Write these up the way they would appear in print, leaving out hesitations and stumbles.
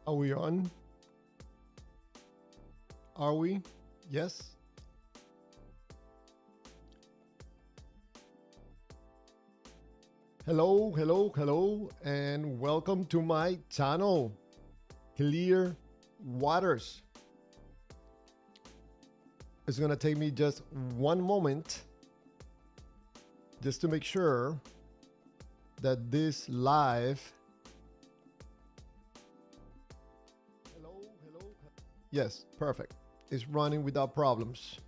Are we on? Are we? Yes? Hello, hello, hello, and welcome to my channel, Clear Waters. It's gonna take me just one moment just to make sure that this live. Hello, hello. Yes, perfect. It's running without problems.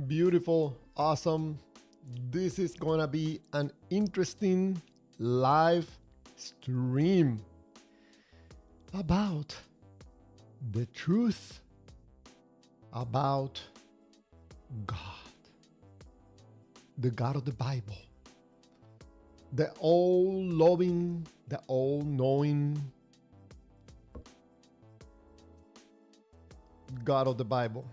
Beautiful, awesome. This is gonna be an interesting live stream about the truth about God, the God of the Bible, the all loving, the all knowing God of the Bible.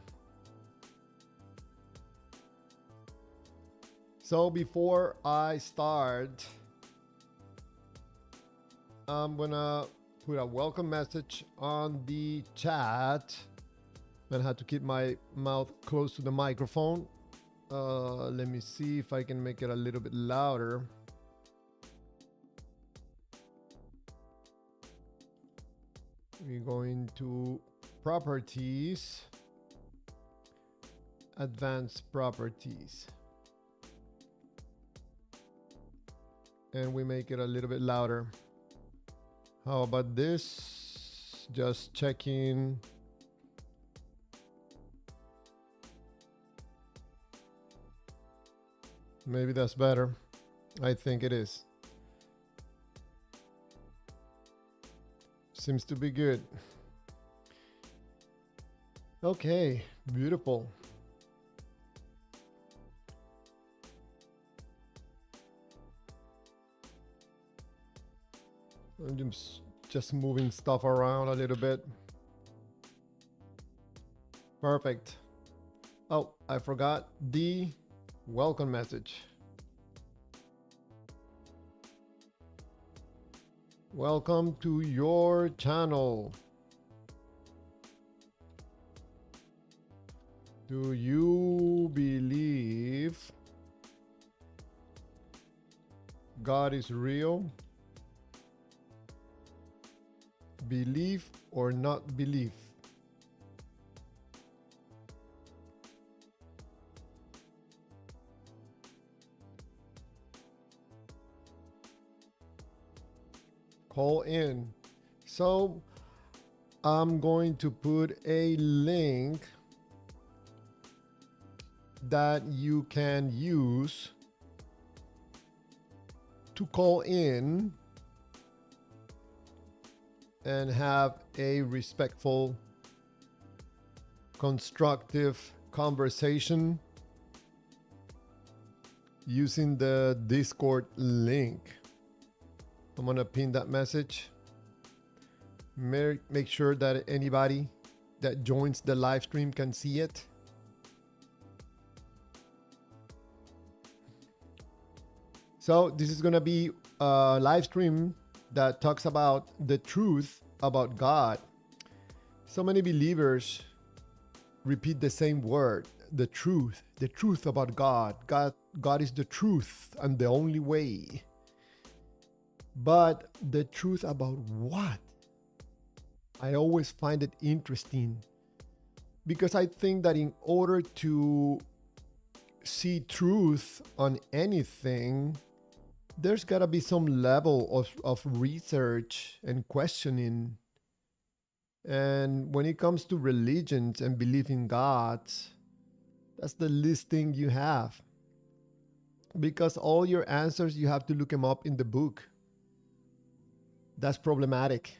So before I start, I'm gonna put a welcome message on the chat. I'm gonna have to keep my mouth close to the microphone. Let me see if I can make it a little bit louder. We're going to properties, advanced properties. And we make it a little bit louder. How about this? Just checking. Maybe that's better. I think it is. Seems to be good. Okay, beautiful. I'm just moving stuff around a little bit. Perfect. Oh, I forgot the welcome message. Welcome to your channel. Do you believe God is real? Believe or not believe? Call in. So I'm going to put a link that you can use to call in and have a respectful, constructive conversation using the Discord link. I'm gonna pin that message. Make sure that anybody that joins the live stream can see it. So this is gonna be a live stream that talks about the truth about God. So many believers repeat the same word, the truth about God. God is the truth and the only way. But the truth about what? I always find it interesting because I think that in order to see truth on anything, there's got to be some level of research and questioning. And when it comes to religions and belief in God, that's the least thing you have. Because all your answers, you have to look them up in the book. That's problematic.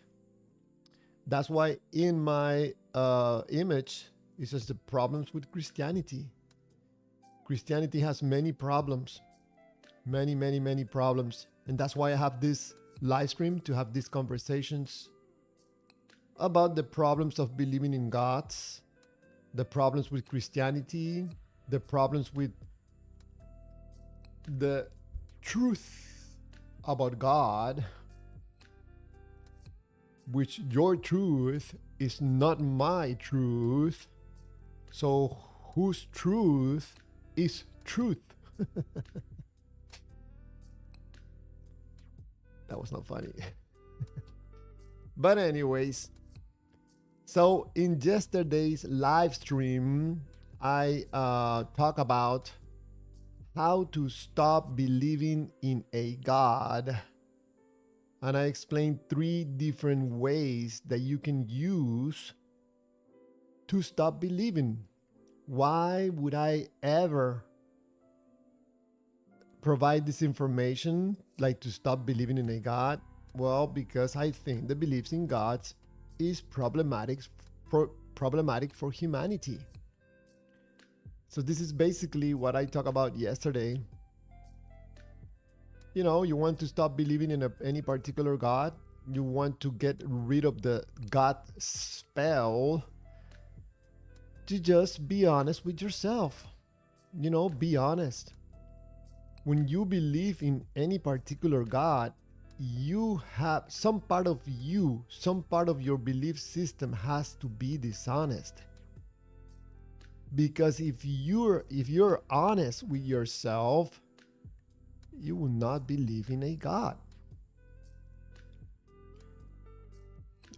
That's why in my image, it says the problems with Christianity. Christianity has many problems. Many problems. And that's why I have this live stream to have these conversations about the problems of believing in God, the problems with Christianity, the problems with the truth about God, which your truth is not my truth. So whose truth is truth? That was not funny. But anyways, so in yesterday's live stream, I talk about how to stop believing in a God. And I explained 3 different ways that you can use to stop believing. Why would I ever provide this information, like to stop believing in a God? Well, because I think the beliefs in gods is problematic for humanity. So this is basically what I talked about yesterday. You know, you want to stop believing in any particular God. You want to get rid of the God spell. To just be honest with yourself. You know, be honest. When you believe in any particular God, you have some part of you, some part of your belief system has to be dishonest. Because if you're honest with yourself, you will not believe in a God.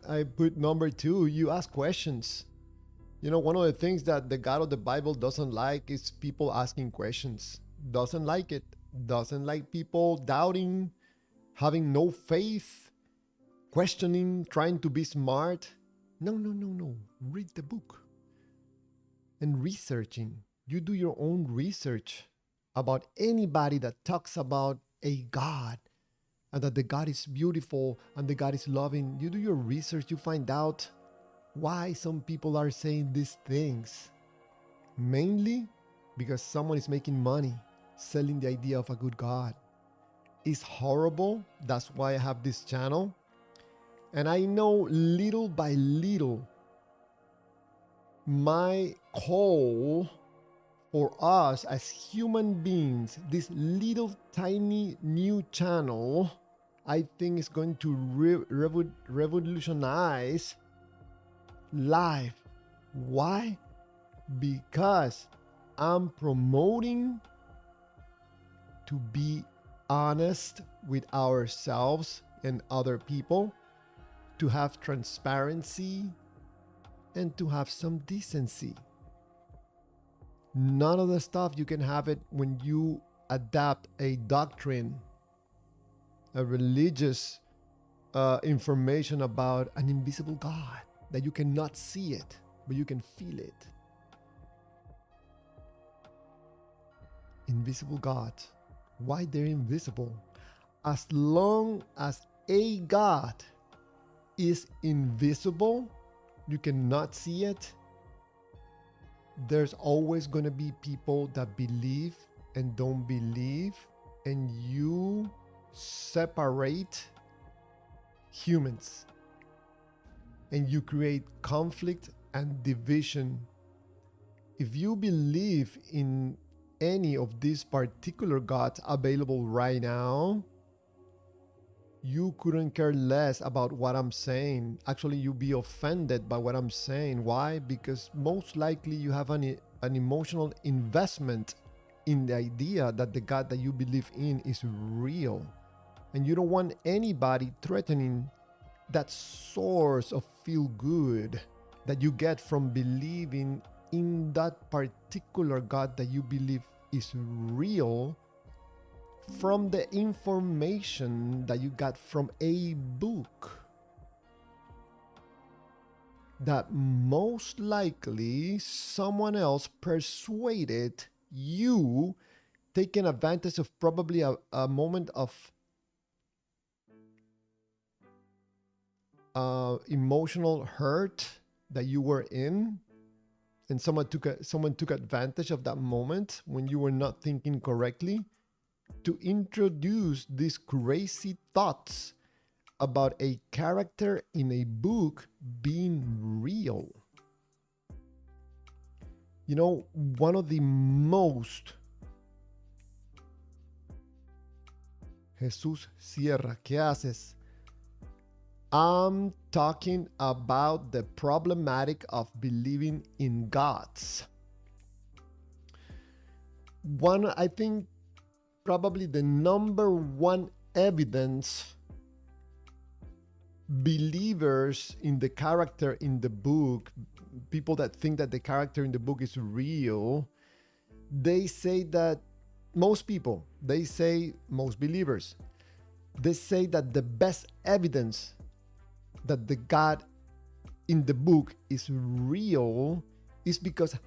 I put number 2, you ask questions. You know, one of the things that the God of the Bible doesn't like is people asking questions. Doesn't like it. Doesn't like people doubting, having no faith, questioning, trying to be smart. No. Read the book. And researching. You do your own research about anybody that talks about a God and that the God is beautiful and the God is loving. You do your research, you find out why some people are saying these things. Mainly because someone is making money selling the idea of a good God. It's horrible. That's why I have this channel. And I know little by little, my call for us as human beings, this little tiny new channel, I think is going to revolutionize life. Why? Because I'm promoting to be honest with ourselves and other people, to have transparency, and to have some decency. None of the stuff you can have it when you adapt a doctrine, a religious information about an invisible God, that you cannot see it, but you can feel it. Invisible God. Why they're invisible? As long as a God is invisible, you cannot see it, there's always going to be people that believe and don't believe, and you separate humans and you create conflict and division. If you believe in any of these particular gods available right now, you couldn't care less about what I'm saying. Actually, you'll be offended by what I'm saying. Why? Because most likely you have an emotional investment in the idea that the God that you believe in is real. And you don't want anybody threatening that source of feel good that you get from believing in that particular God that you believe is real, from the information that you got from a book that most likely someone else persuaded you, taking advantage of probably a moment of emotional hurt that you were in, and someone took advantage of that moment when you were not thinking correctly, to introduce these crazy thoughts about a character in a book being real. You know, one of the most Jesús Sierra, ¿qué haces? I'm talking about the problematic of believing in gods. I think probably the number one evidence believers in the character in the book, people that think that the character in the book is real, they say that most believers, they say that the best evidence that the God in the book is real is because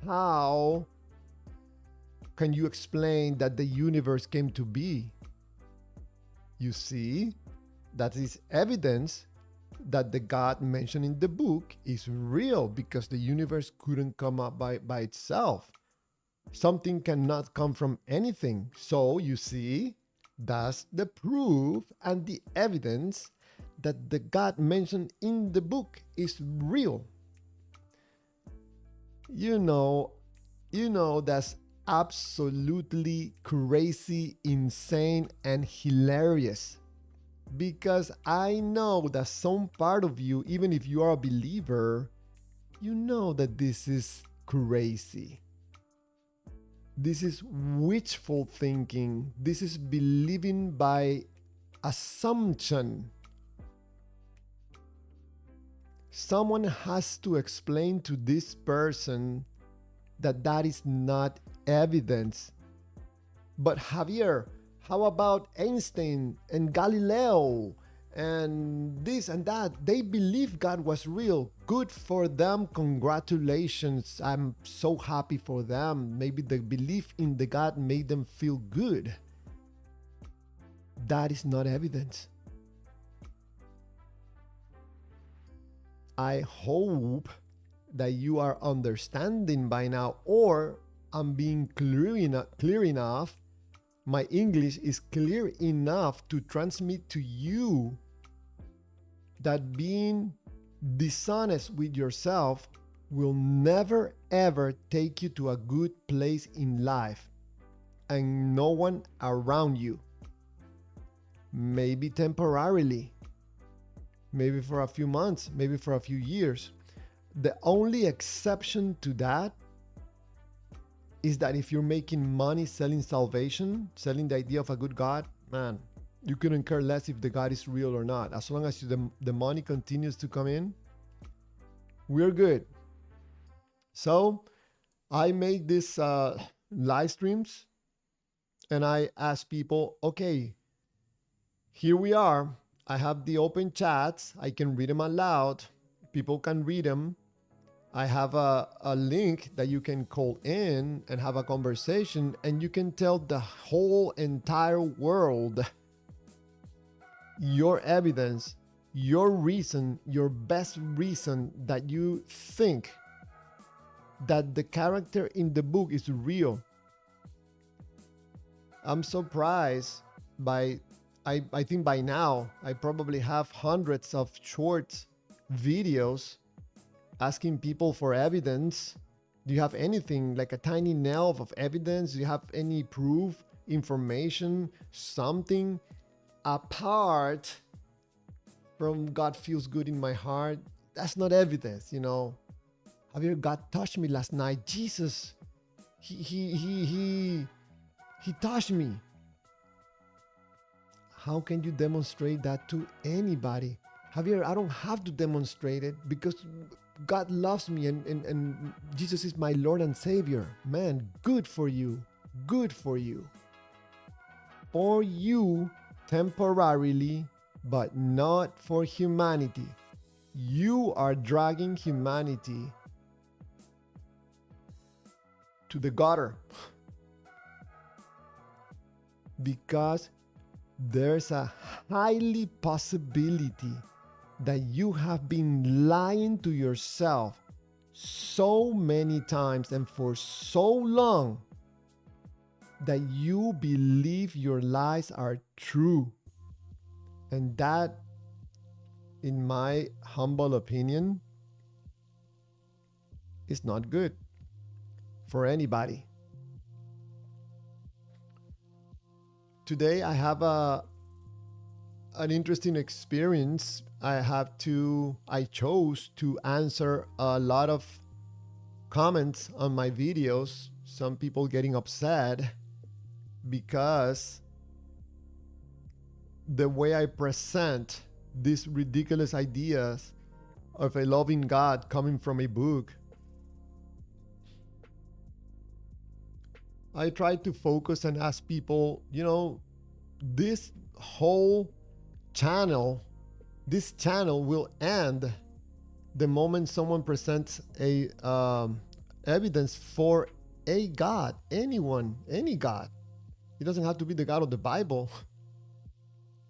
how can you explain that the universe came to be? You see, that is evidence that the God mentioned in the book is real because the universe couldn't come up by itself. Something cannot come from anything. So you see, that's the proof and the evidence that the God mentioned in the book is real. You know, that's absolutely crazy, insane, and hilarious. Because I know that some part of you, even if you are a believer, you know that this is crazy. This is wishful thinking. This is believing by assumption. Someone has to explain to this person that that is not evidence. But Javier, how about Einstein and Galileo and this and that? They believe God was real. Good for them. Congratulations. I'm so happy for them. Maybe the belief in the God made them feel good. That is not evidence. I hope that you are understanding by now, or I'm being clear enough. My English is clear enough to transmit to you that being dishonest with yourself will never ever take you to a good place in life and no one around you. Maybe temporarily, maybe for a few months, maybe for a few years. The only exception to that is that if you're making money selling salvation, selling the idea of a good God, man, you couldn't care less if the God is real or not. As long as the money continues to come in, we're good. So I make these live streams and I ask people, okay, here we are. I have the open chats. I can read them aloud. People can read them. I have a link that you can call in and have a conversation, and you can tell the whole entire world your evidence, your reason, your best reason that you think that the character in the book is real. I'm surprised by, I think by now, I probably have hundreds of short videos asking people for evidence. Do you have anything like a tiny nail of evidence? Do you have any proof, information, something apart from God feels good in my heart? That's not evidence, you know. Javier, God touched me last night. Jesus, he touched me. How can you demonstrate that to anybody? Javier, I don't have to demonstrate it because God loves me and Jesus is my Lord and Savior. Man, good for you. Good for you. For you, temporarily, but not for humanity. You are dragging humanity to the gutter because there's a highly possibility that you have been lying to yourself so many times and for so long that you believe your lies are true. And that, in my humble opinion, is not good for anybody. today I have an interesting experience. I chose to answer a lot of comments on my videos. Some people getting upset because the way I present these ridiculous ideas of a loving God coming from a book. I try to focus and ask people, this whole channel, this channel will end the moment someone presents a evidence for a God, anyone, any God. It doesn't have to be the God of the Bible.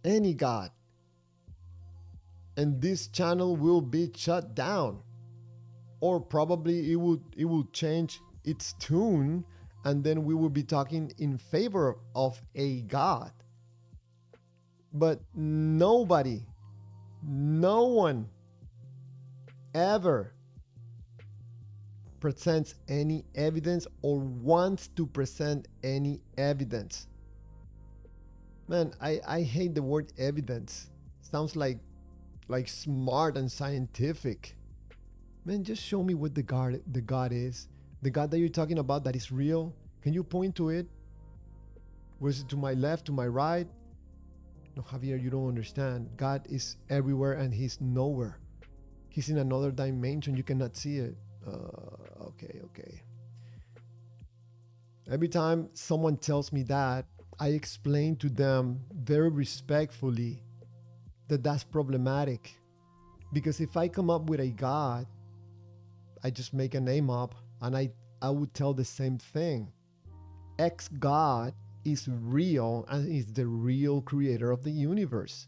Any God. And this channel will be shut down, or probably it will change its tune, and then we will be talking in favor of a God. But nobody, no one ever presents any evidence or wants to present any evidence. Man, I hate the word evidence. Sounds like smart and scientific. Man, just show me what the God is. The God that you're talking about that is real. Can you point to it? Was it to my left, to my right? No, Javier, you don't understand. God is everywhere and he's nowhere. He's in another dimension. You cannot see it. Okay. Every time someone tells me that, I explain to them very respectfully that that's problematic. Because if I come up with a God, I just make a name up, and I would tell the same thing. X God is real and is the real creator of the universe.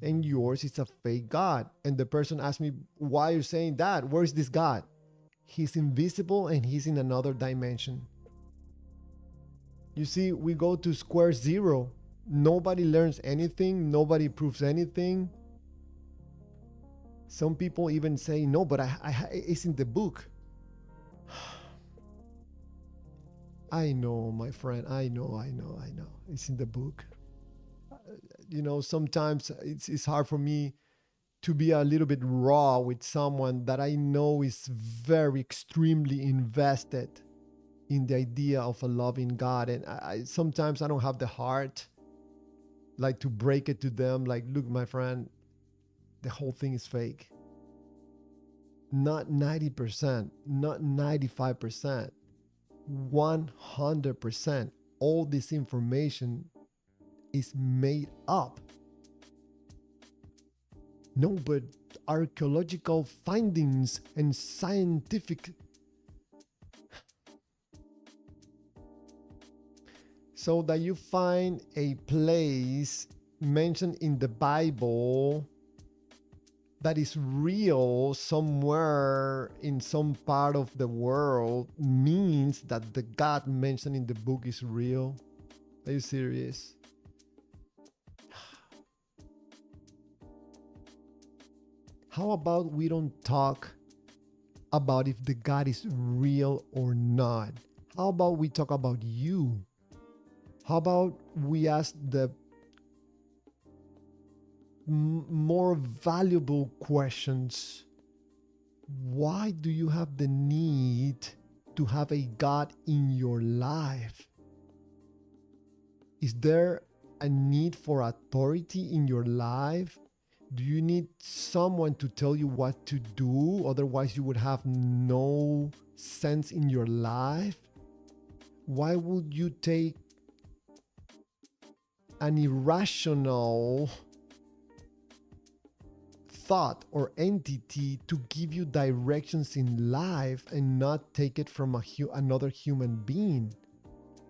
And yours is a fake God. And the person asked me, why are you saying that? Where is this God? He's invisible and he's in another dimension. You see, we go to square zero. Nobody learns anything. Nobody proves anything. Some people even say, no, but it's in the book. I know, my friend. I know. It's in the book. Sometimes it's hard for me to be a little bit raw with someone that I know is very extremely invested in the idea of a loving God. And sometimes I don't have the heart to break it to them. Look, my friend, the whole thing is fake. Not 90%, not 95%, 100%. All this information is made up. No, but archaeological findings and scientific. So that you find a place mentioned in the Bible that is real somewhere in some part of the world means that the God mentioned in the book is real. Are you serious? How about we don't talk about if the God is real or not? How about we talk about you? How about we ask the more valuable questions? Why do you have the need to have a God in your life? Is there a need for authority in your life? Do you need someone to tell you what to do? Otherwise, you would have no sense in your life. Why would you take an irrational thought or entity to give you directions in life and not take it from another human being?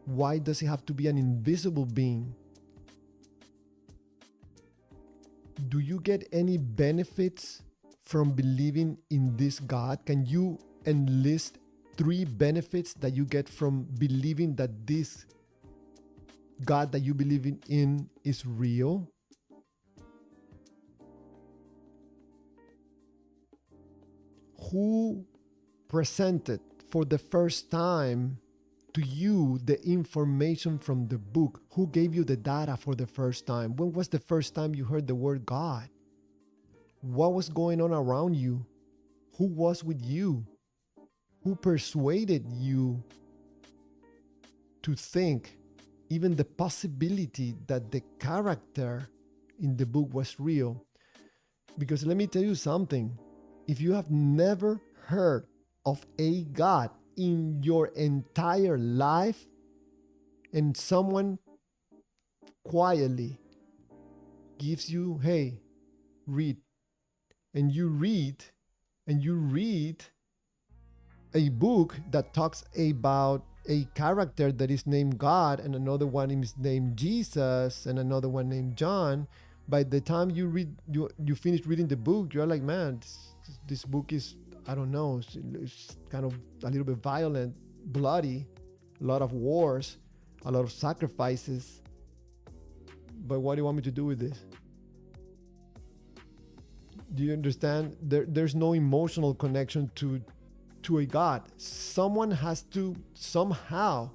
Why does it have to be an invisible being? Do you get any benefits from believing in this God? Can you enlist 3 benefits that you get from believing that this God that you believe in is real? Who presented for the first time to you the information from the book? Who gave you the data for the first time? When was the first time you heard the word God? What was going on around you? Who was with you? Who persuaded you to think even the possibility that the character in the book was real? Because let me tell you something. If you have never heard of a God in your entire life, and someone quietly gives you, hey, read, and you read, and you read a book that talks about a character that is named God, and another one is named Jesus, and another one named John, by the time you read, you finish reading the book, you're like, man, this book is, I don't know, it's kind of a little bit violent, bloody, a lot of wars, a lot of sacrifices. But what do you want me to do with this? Do you understand? There's no emotional connection to a God. Someone has to somehow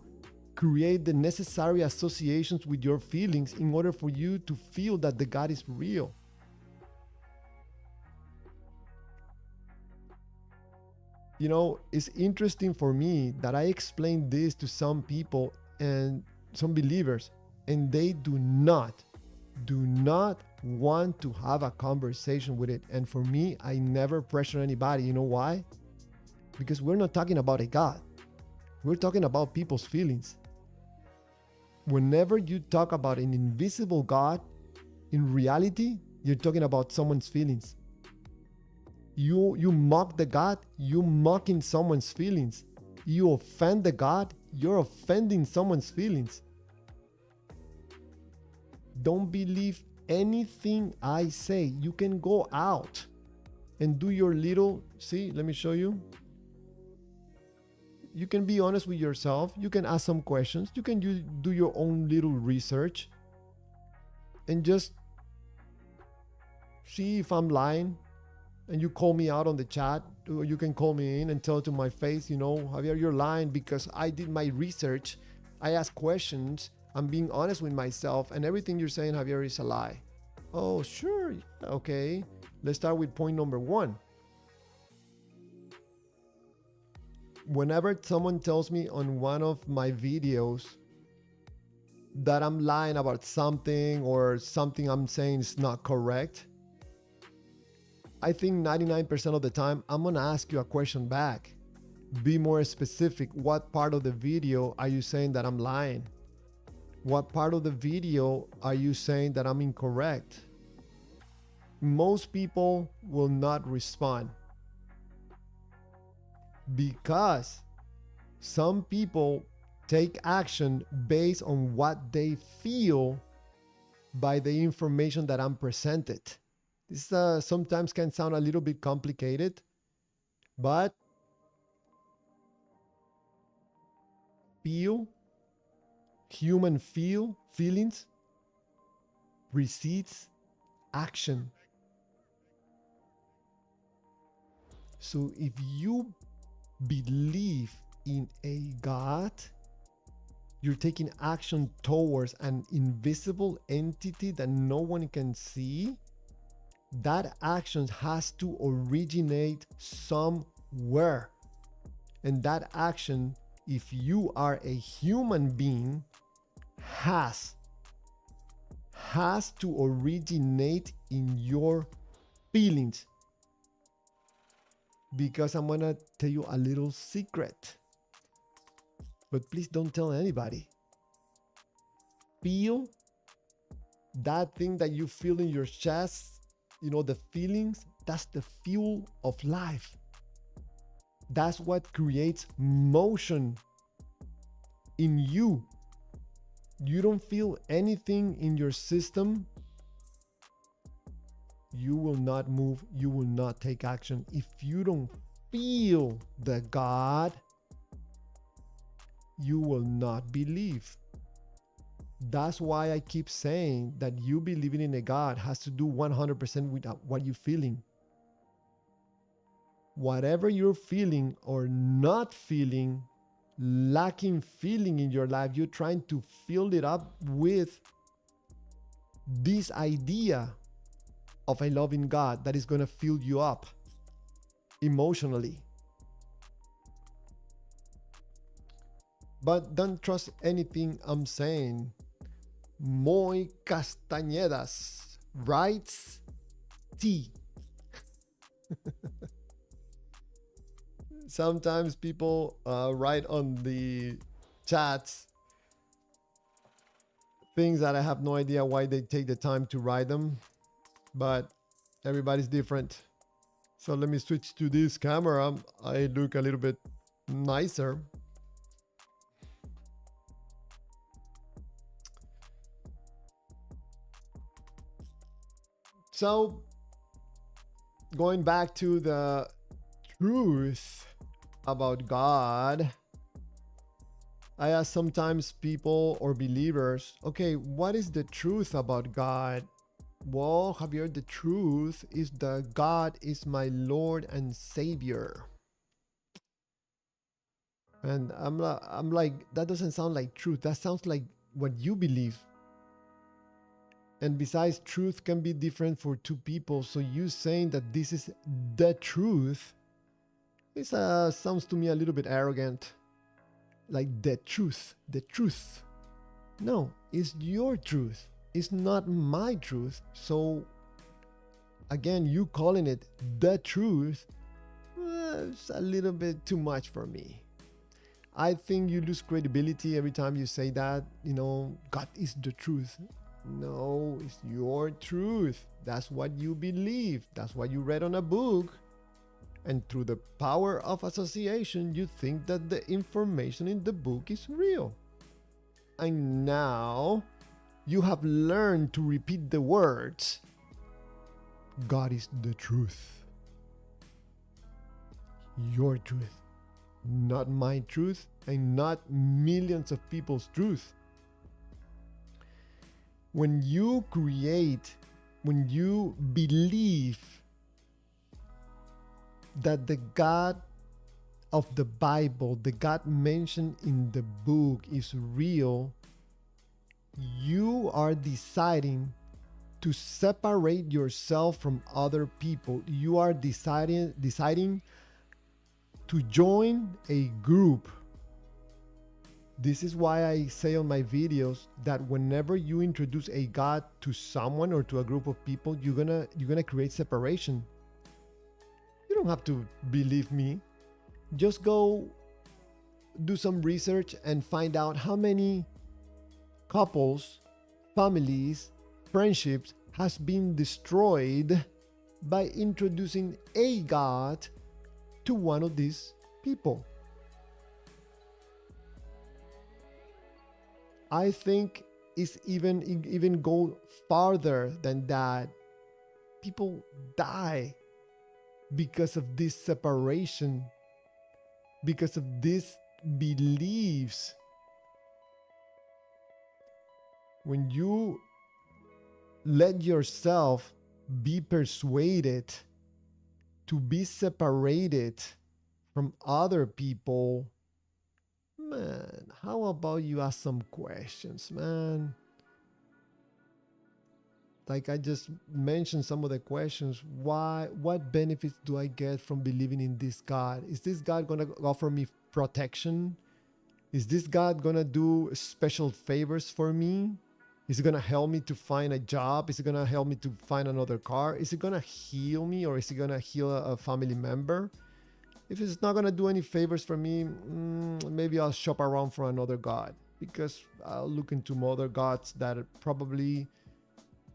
create the necessary associations with your feelings in order for you to feel that the God is real. You know, it's interesting for me that I explained this to some people and some believers, and they do not want to have a conversation with it. And for me, I never pressure anybody. You know why? Because we're not talking about a God. We're talking about people's feelings. Whenever you talk about an invisible God, in reality, you're talking about someone's feelings. You mock the God, you mocking someone's feelings. You offend the God, you're offending someone's feelings. Don't believe anything I say. You can go out and do your little, see, let me show you. You can be honest with yourself. You can ask some questions. You can do your own little research and just see if I'm lying. And you call me out on the chat, or you can call me in and tell to my face, you know, Javier, you're lying because I did my research. I asked questions. I'm being honest with myself, and everything you're saying, Javier, is a lie. Oh, sure. Okay. Let's start with point number one. Whenever someone tells me on one of my videos that I'm lying about something or something I'm saying is not correct, I think 99% of the time, I'm going to ask you a question back. Be more specific. What part of the video are you saying that I'm lying? What part of the video are you saying that I'm incorrect? Most people will not respond because some people take action based on what they feel by the information that I'm presented. This sometimes can sound a little bit complicated, but feelings precedes action. So if you believe in a God, you're taking action towards an invisible entity that no one can see. That action has to originate somewhere. And that action, if you are a human being, has to originate in your feelings. Because I'm gonna tell you a little secret, but please don't tell anybody. Feel that thing that you feel in your chest, you know, the feelings, that's the fuel of life. That's what creates motion in you. You don't feel anything in your system, you will not move, you will not take action. If you don't feel the God, you will not believe. That's why I keep saying that you believing in a God has to do 100% with what you're feeling. Whatever you're feeling or not feeling lacking feeling in your life, you're trying to fill it up with this idea of a loving God that is going to fill you up emotionally. But don't trust anything I'm saying. Moy Castañedas writes T. Sometimes people write on the chats things that I have no idea why they take the time to write them, but everybody's different. So let me switch to this camera. I look a little bit nicer. So going back to the truth about God, I ask sometimes people or believers, okay, what is the truth about God? Well, Javier, the truth is that God is my Lord and Savior. And I'm like, that doesn't sound like truth. That sounds like what you believe. And besides, truth can be different for two people. So you saying that this is the truth, it sounds to me a little bit arrogant. Like the truth. No, it's your truth. It's not my truth. So again, you calling it the truth, it's a little bit too much for me. I think you lose credibility every time you say that, God is the truth. No, it's your truth. That's what you believe. That's what you read on a book. And through the power of association, you think that the information in the book is real. And now you have learned to repeat the words, God is the truth. Your truth. Not my truth and not millions of people's truth. When you believe that the God of the Bible, the God mentioned in the book is real, you are deciding to separate yourself from other people. You are deciding to join a group. This is why I say on my videos that whenever you introduce a God to someone or to a group of people, you're gonna create separation. You don't have to believe me. Just go do some research and find out how many couples, families, friendships has been destroyed by introducing a God to one of these people. I think it's even go farther than that. People die because of this separation, because of these beliefs. When you let yourself be persuaded to be separated from other people, man, how about you ask some questions, man? Like I just mentioned some of the questions. What benefits do I get from believing in this God? Is this God gonna offer me protection? Is this God gonna do special favors for me? Is it gonna help me to find a job? Is it gonna help me to find another car? Is it gonna heal me, or is it gonna heal a family member? If it's not gonna do any favors for me, maybe I'll shop around for another God, because I'll look into other gods that probably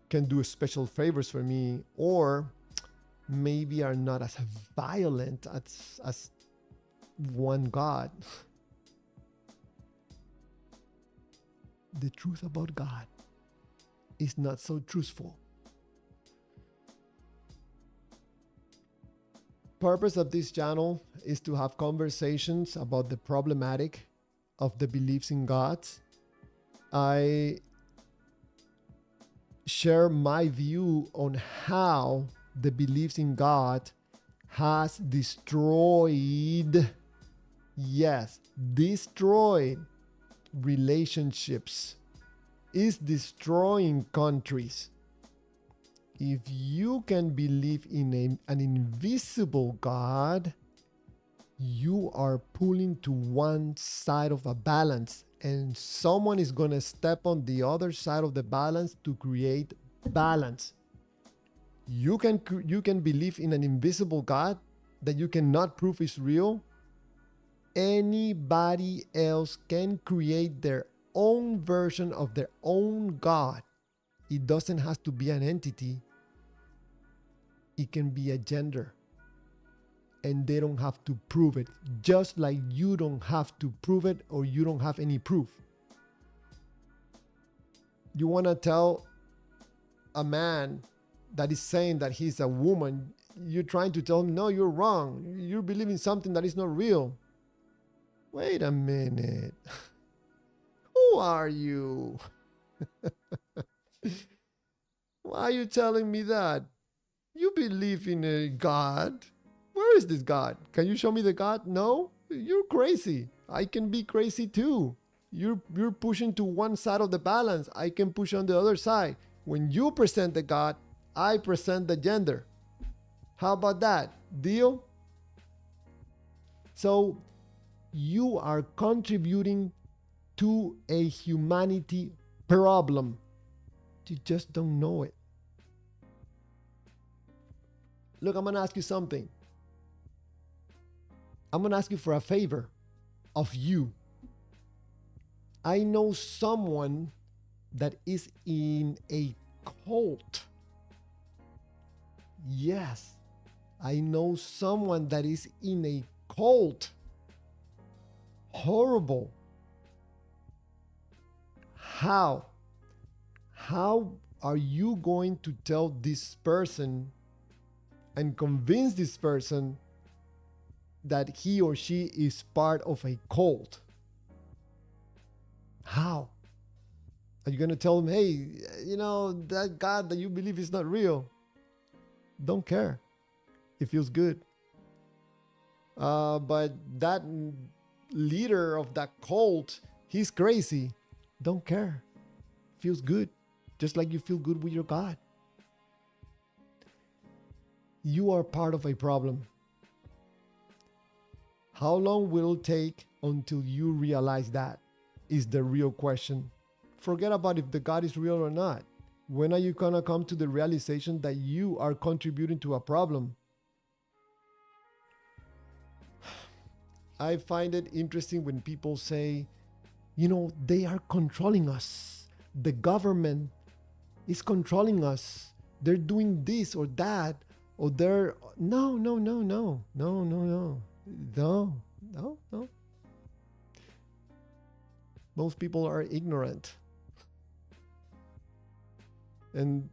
can do special favors for me, or maybe are not as violent as one God. The truth about God is not so truthful. Purpose of this channel is to have conversations about the problematic of the beliefs in God. I share my view on how the beliefs in God has destroyed Yes, destroyed relationships, is destroying countries. If you can believe in an invisible God, you are pulling to one side of a balance, and someone is going to step on the other side of the balance to create balance. You can believe in an invisible God that you cannot prove is real. Anybody else can create their own version of their own God. It doesn't have to be an entity. It can be a gender. And they don't have to prove it. Just like you don't have to prove it, or you don't have any proof. You want to tell a man that is saying that he's a woman, you're trying to tell him, no, you're wrong. You're believing something that is not real. Wait a minute. Who are you? Why are you telling me that? You believe in a God? Where is this God? Can you show me the God? No? You're crazy. I can be crazy too. You're pushing to one side of the balance. I can push on the other side. When you present the God, I present the gender. How about that? Deal? So you are contributing to a humanity problem. You just don't know it. Look, I'm going to ask you something. I'm going to ask you for a favor of you. I know someone that is in a cult. Yes, I know someone that is in a cult. Horrible. How? How are you going to tell this person and convince this person that he or she is part of a cult? How? Are you going to tell them, hey, that God that you believe is not real? Don't care. It feels good. But that leader of that cult, he's crazy. Don't care. Feels good. Just like you feel good with your God. You are part of a problem. How long will it take until you realize that is the real question? Forget about if the God is real or not. When are you going to come to the realization that you are contributing to a problem? I find it interesting when people say, they are controlling us. The government is controlling us. They're doing this or that, or they're no. Most people are ignorant. And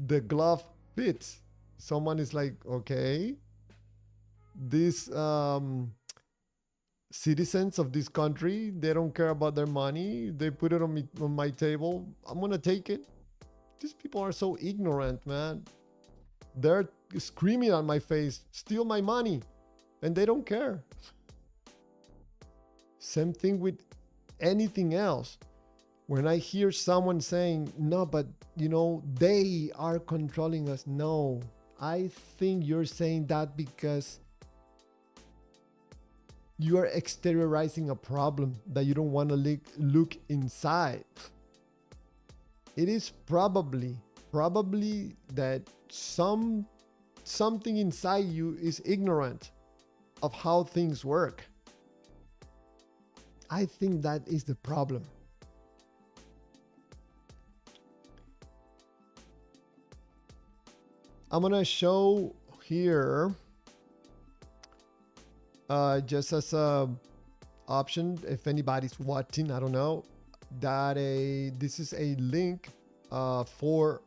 the glove fits. Someone is like, okay, these citizens of this country, they don't care about their money. They put it on my table. I'm going to take it. These people are so ignorant, man. They're screaming at my face, steal my money. And they don't care. Same thing with anything else. When I hear someone saying, no, but they are controlling us. No, I think you're saying that because you are exteriorizing a problem that you don't want to look inside. It is probably that something inside you is ignorant of how things work. I think that is the problem. I'm going to show here, just as a option, if anybody's watching, I don't know, that this is a link for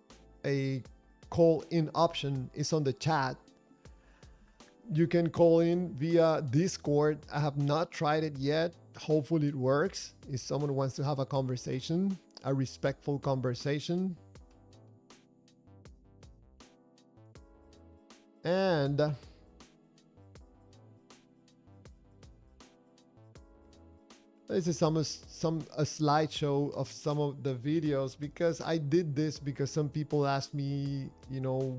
a call-in option. It's on the chat. You can call in via Discord. I have not tried it yet. Hopefully it works. If someone wants to have a conversation, a respectful conversation. And This is some a slideshow of some of the videos, because I did this because some people asked me,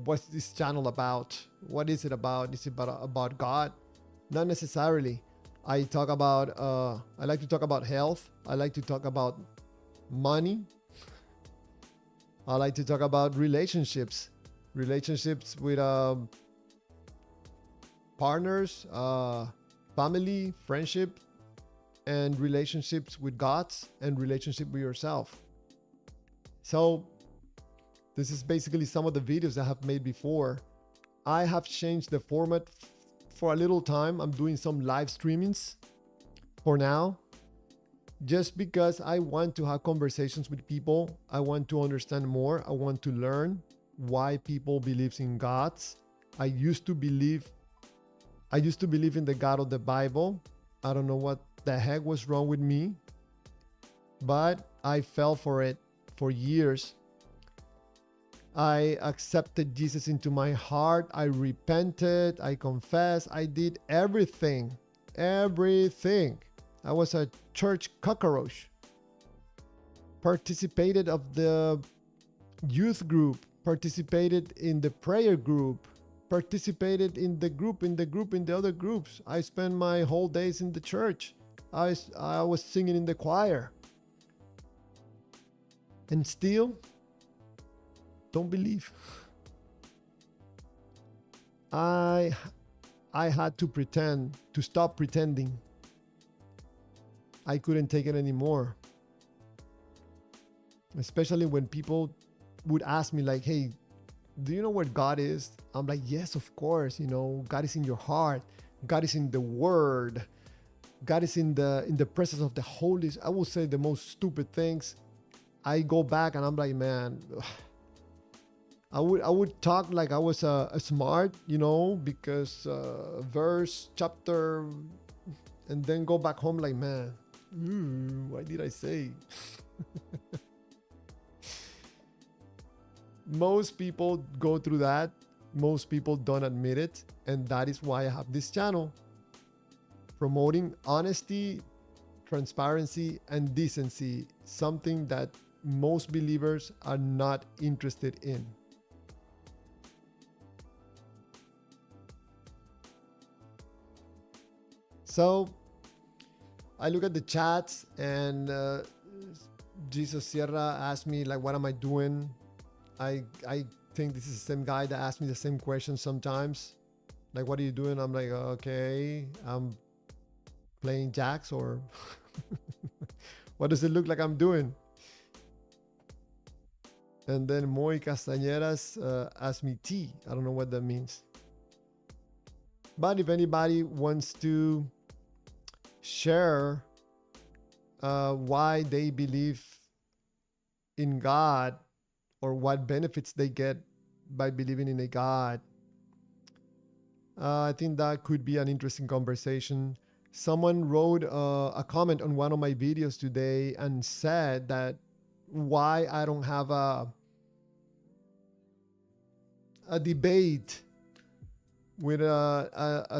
what's this channel about? What is it about? Is it about God? Not necessarily. I like to talk about health. I like to talk about money. I like to talk about relationships with partners, family, friendship, and relationships with God, and relationship with yourself. So this is basically some of the videos I have made before. I have changed the format for a little time. I'm doing some live streamings for now, just because I want to have conversations with people. I want to understand more. I want to learn why people believe in gods. I used to believe in the God of the Bible. I don't know what the heck was wrong with me, but I fell for it for years. I accepted Jesus into my heart. I repented. I confessed. I did everything. I was a church cockroach. Participated of the youth group. Participated in the prayer group. Participated in the other groups. I spent my whole days in the church. I was singing in the choir. And still don't believe. I had to stop pretending. I couldn't take it anymore. Especially when people would ask me like, hey, do you know where God is? I'm like, yes, of course. God is in your heart. God is in the word. God is in the presence of the Holy. I will say the most stupid things. I go back and I'm like, man, I would talk like I was a smart, because verse, chapter, and then go back home like, man, why did I say? Most people go through that. Most people don't admit it. And that is why I have this channel, promoting honesty, transparency, and decency, something that most believers are not interested in. So I look at the chats, and Jesus Sierra asked me like, what am I doing? I think this is the same guy that asked me the same question sometimes. Like, what are you doing? I'm like, okay, I'm playing jacks, or what does it look like I'm doing? And then Moy Castañeras asked me T. I don't know what that means. But if anybody wants to share why they believe in God, or what benefits they get by believing in a God, I think that could be an interesting conversation. Someone wrote a comment on one of my videos today and said that why I don't have a debate with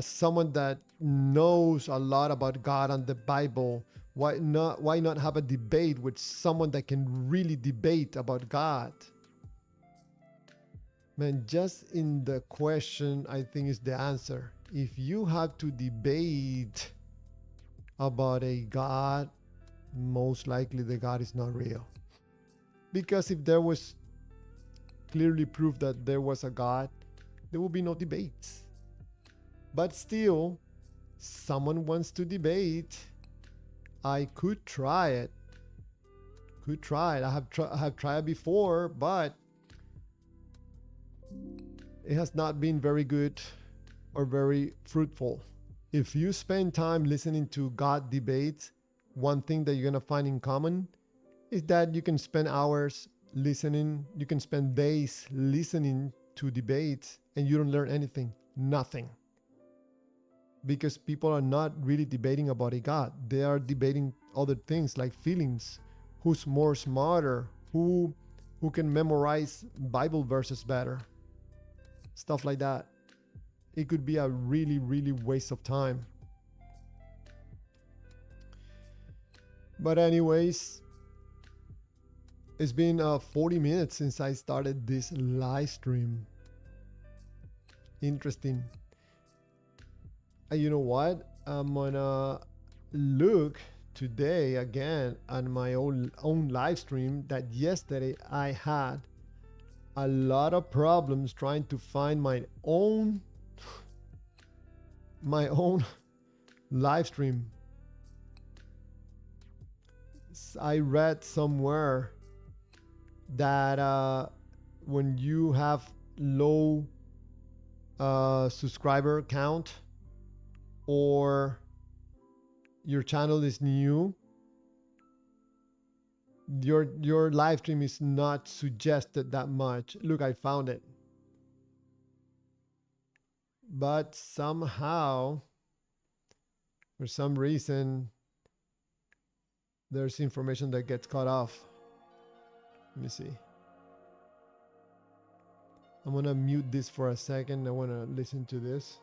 someone that knows a lot about God and the Bible. Why not have a debate with someone that can really debate about God? Man, just in the question, I think is the answer. If you have to debate about a God, most likely the God is not real. Because if there was clearly proof that there was a God, there will be no debates. But still, someone wants to debate, I could try it. I have tried before, but it has not been very good or very fruitful. If you spend time listening to God debates, one thing that you're going to find in common is that you can spend hours listening, you can spend days listening to debates, and you don't learn anything, nothing. Because people are not really debating about a God. They are debating other things like feelings, who's more smarter, who can memorize Bible verses better, stuff like that. It could be a really, really waste of time. But anyways, it's been 40 minutes since I started this live stream. Interesting. And you know what? I'm gonna look today again on my own live stream that yesterday I had a lot of problems trying to find my own live stream. I read somewhere that when you have low subscriber count, or your channel is new, your live stream is not suggested that much. Look, I found it. But somehow, for some reason, there's information that gets cut off. Let me see. I'm gonna mute this for a second. I wanna listen to this.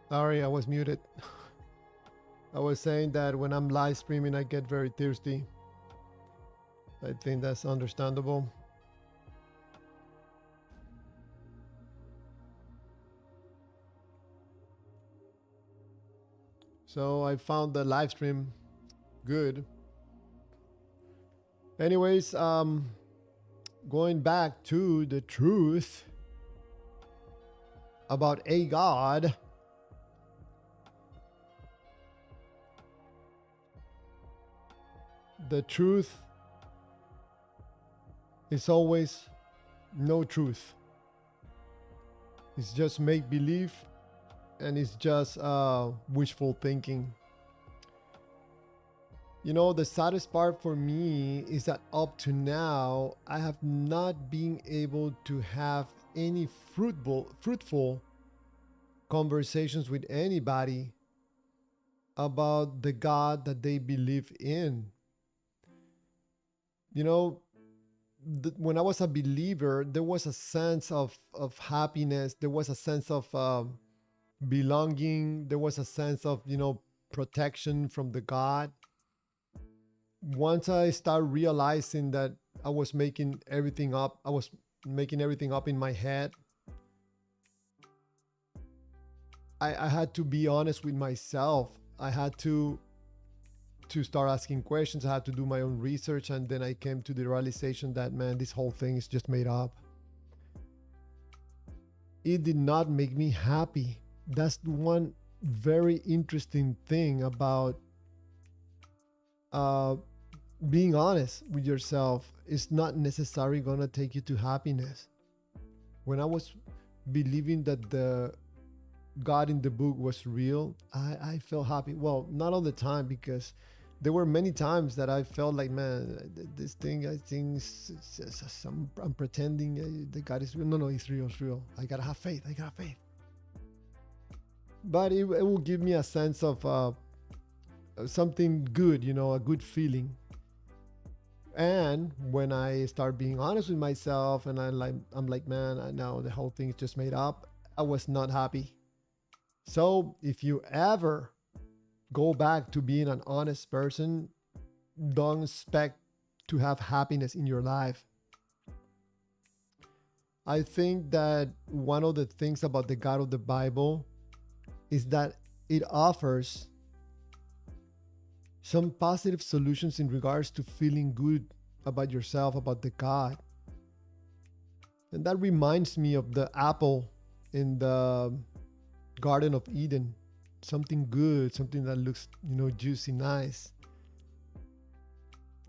Sorry, I was muted. I was saying that when I'm live streaming, I get very thirsty. I think that's understandable. So I found the live stream good. Anyways, going back to the truth about a God. The truth is always no truth. It's just make believe, and it's just wishful thinking. You know, the saddest part for me is that up to now, I have not been able to have any fruitful conversations with anybody about the God that they believe in. You know, when I was a believer, there was a sense of happiness. There was a sense of belonging. There was a sense of, protection from the God. Once I start realizing that I was making everything up, in my head. I had to be honest with myself. I had to start asking questions. I had to do my own research, and then I came to the realization that, man, this whole thing is just made up. It did not make me happy. That's one very interesting thing about being honest with yourself. It's not necessarily gonna take you to happiness. When I was believing that the God in the book was real, I felt happy. Well, not all the time, because there were many times that I felt like, man, this thing, I think I'm pretending the God is real. No, it's real. It's real. I gotta have faith. But it will give me a sense of something good, a good feeling. And when I start being honest with myself, and I'm like, man, now the whole thing is just made up, I was not happy. So if you ever go back to being an honest person, don't expect to have happiness in your life. I think that one of the things about the God of the Bible is that it offers some positive solutions in regards to feeling good about yourself, about the God. And that reminds me of the apple in the Garden of Eden. Something good, something that looks, juicy, nice.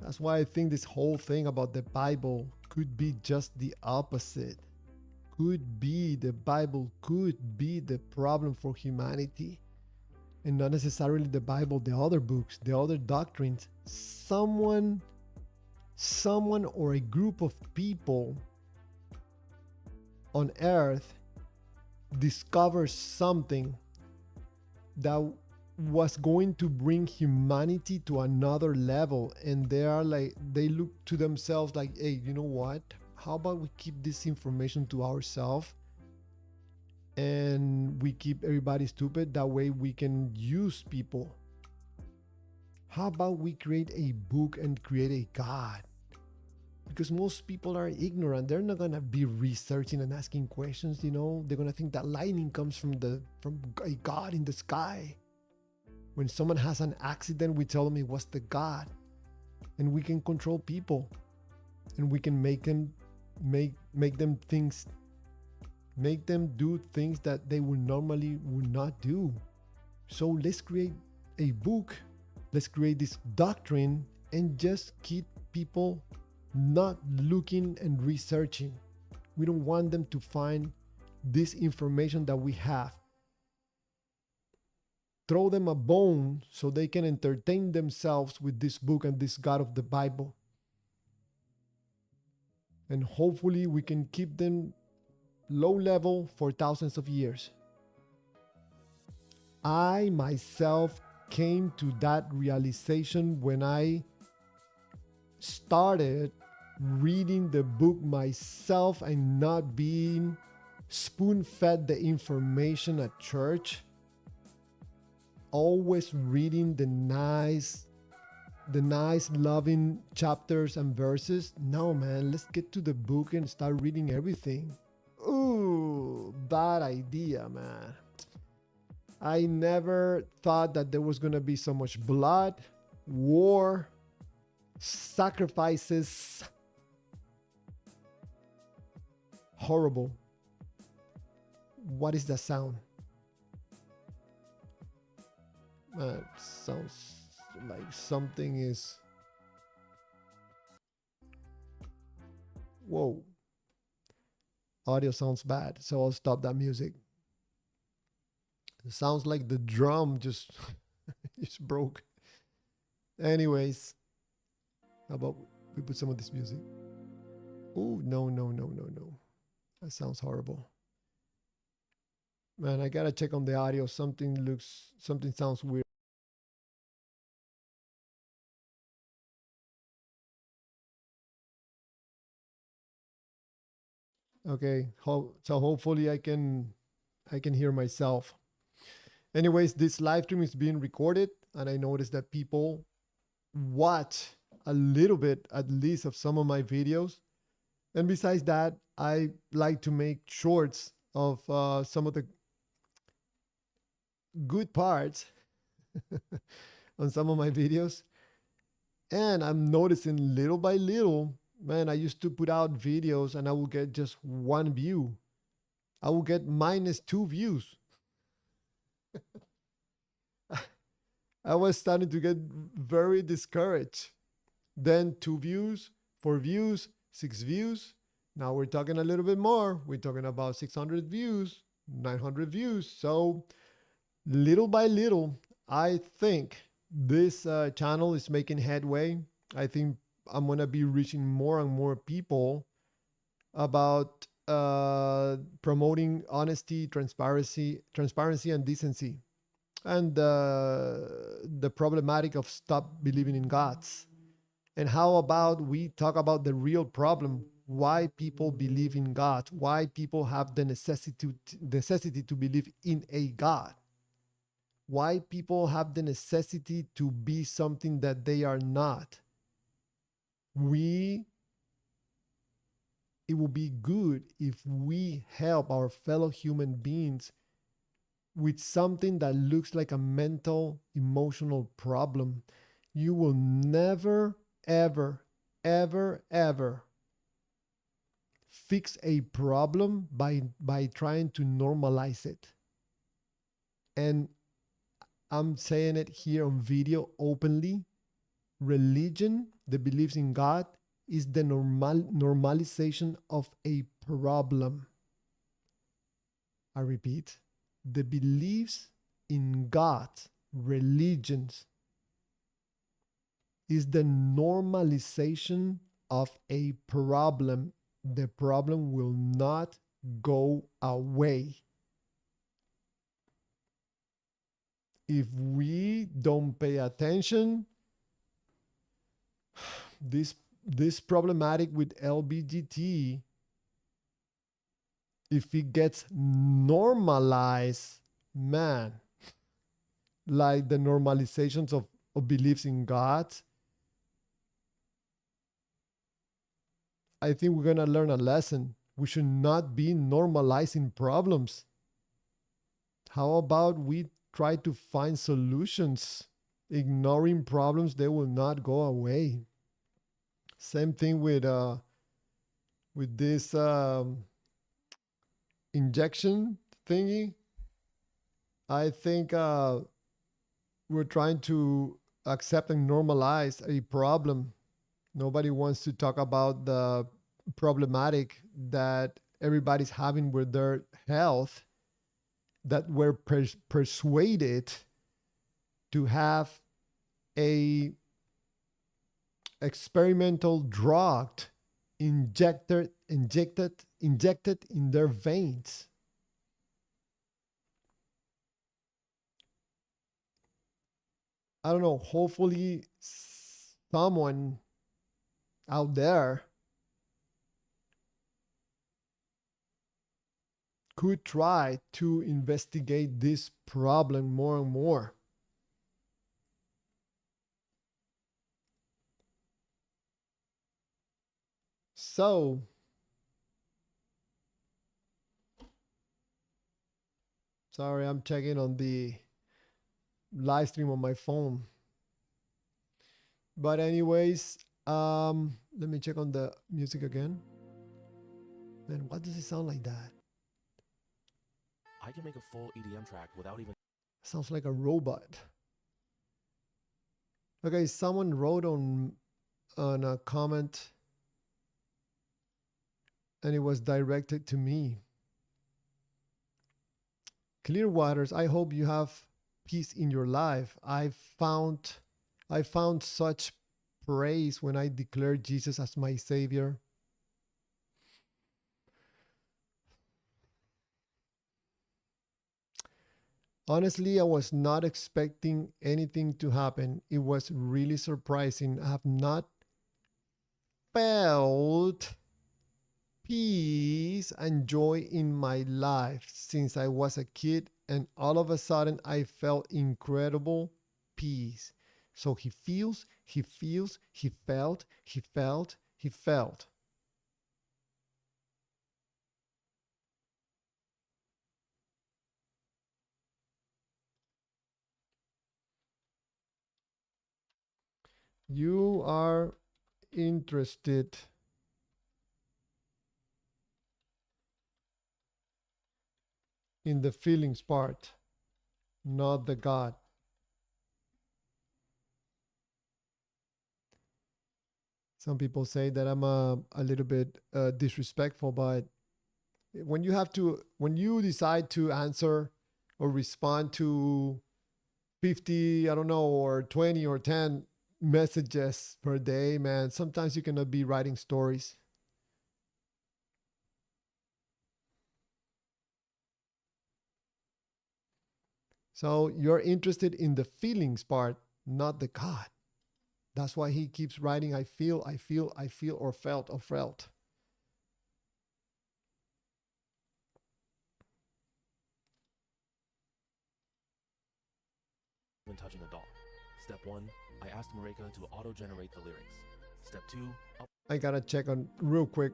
That's why I think this whole thing about the Bible could be just the opposite. The Bible could be the problem for humanity. And not necessarily the Bible, the other books, the other doctrines. Someone or a group of people on earth discovers something that was going to bring humanity to another level, and they look to themselves like, hey, you know what, how about we keep this information to ourselves and we keep everybody stupid, that way we can use people. How about we create a book and create a God? Because most people are ignorant. They're not gonna be researching and asking questions. They're gonna think that lightning comes from a God in the sky. When someone has an accident, we tell them it was the God, and we can control people, and we can make them do things that they would not do. So let's create a book. Let's create this doctrine and just keep people not looking and researching. We don't want them to find this information that we have. Throw them a bone so they can entertain themselves with this book and this God of the Bible. And hopefully we can keep them low level for thousands of years. I myself came to that realization when I started reading the book myself and not being spoon-fed the information at church. Always reading the nice loving chapters and verses. No, man, let's get to the book and start reading everything. Ooh, bad idea, man. I never thought that there was gonna be so much blood, war, sacrifices. Horrible. What is that sound? It sounds like something is... Whoa. Audio sounds bad, so I'll stop that music. It sounds like the drum just broke. Anyways, how about we put some of this music? Oh, no. That sounds horrible. Man, I gotta check on the audio. Something sounds weird. Okay, so hopefully I can hear myself. Anyways, this live stream is being recorded, and I noticed that people watch a little bit, at least, of some of my videos. And besides that, I like to make shorts of some of the good parts on some of my videos. And I'm noticing little by little, man, I used to put out videos and I will get just 1 view. I will get -2 views. I was starting to get very discouraged. Then 2 views, 4 views, 6 views. Now we're talking a little bit more. We're talking about 600 views, 900 views. So little by little, I think this channel is making headway. I think I'm going to be reaching more and more people about promoting honesty, transparency, and decency, and the problematic of stop believing in gods. And how about we talk about the real problem, why people believe in God, why people have the necessity to believe in a God, why people have the necessity to be something that they are not. we it will be good if we help our fellow human beings with something that looks like a mental emotional problem. You will never ever ever fix a problem by trying to normalize it. And I'm saying it here on video openly. Religion, the beliefs in God, is the normalization of a problem. I repeat, the beliefs in God, religions, is the normalization of a problem. The problem will not go away. If we don't pay attention, this problematic with LBGT, if it gets normalized, man, like the normalizations of beliefs in God, I think we're gonna learn a lesson. We should not be normalizing problems. How about we try to find solutions? Ignoring problems, they will not go away. Same thing with this injection thingy. I think we're trying to accept and normalize a problem. Nobody wants to talk about the problematic that everybody's having with their health, that we're persuaded to have a experimental drug injected in their veins. I don't know, hopefully someone out there could try to investigate this problem more and more. So, sorry, I'm checking on the live stream on my phone. But anyways, let me check on the music again. Man, why does it sound like that? I can make a full EDM track without even. Sounds like a robot. Okay, someone wrote on a comment and it was directed to me. Clear waters, I hope you have peace in your life. I found such praise when I declared Jesus as my savior. Honestly, I was not expecting anything to happen. It was really surprising. I have not felt peace and joy in my life since I was a kid, and all of a sudden I felt incredible peace. So he feels, he feels, he felt, he felt, he felt. You are interested in the feelings part, not the God. Some people say that I'm a little bit disrespectful, but when you decide to answer or respond to 50, I don't know, or 20 or 10 messages per day, man, sometimes you cannot be writing stories. So you're interested in the feelings part, not the God. That's why he keeps writing, I feel, I feel, I feel, or felt, or felt. Even touching a doll. Step 1, I asked Marika to auto-generate the lyrics. Step 2. I gotta check on real quick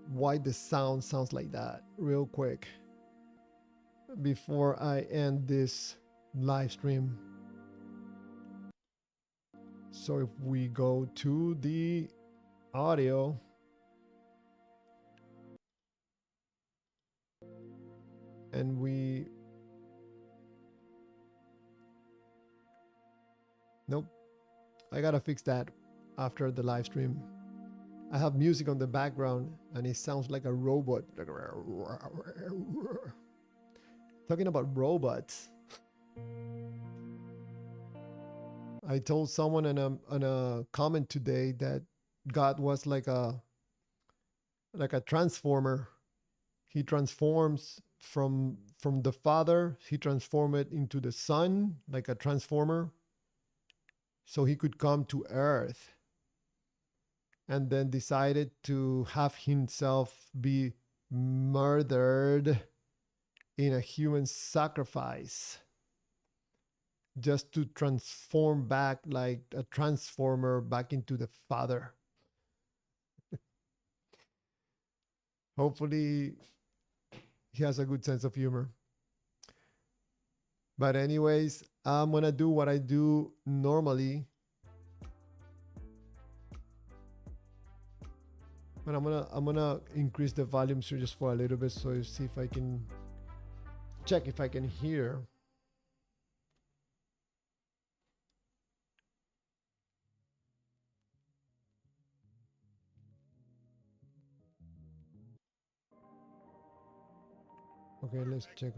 why the sound sounds like that real quick before I end this live stream. So if we go to the audio, and nope, I gotta fix that after the live stream. I have music on the background and it sounds like a robot. Talking about robots, I told someone on a comment today that God was like a transformer. He transforms from the Father. He transformed it into the Son, like a transformer, so he could come to Earth, and then decided to have himself be murdered in a human sacrifice, just to transform back like a transformer back into the Father. Hopefully he has a good sense of humor. But anyways, I'm gonna do what I do normally. But I'm gonna increase the volume so just for a little bit, so you see if I can check if I can hear. Okay, let's check.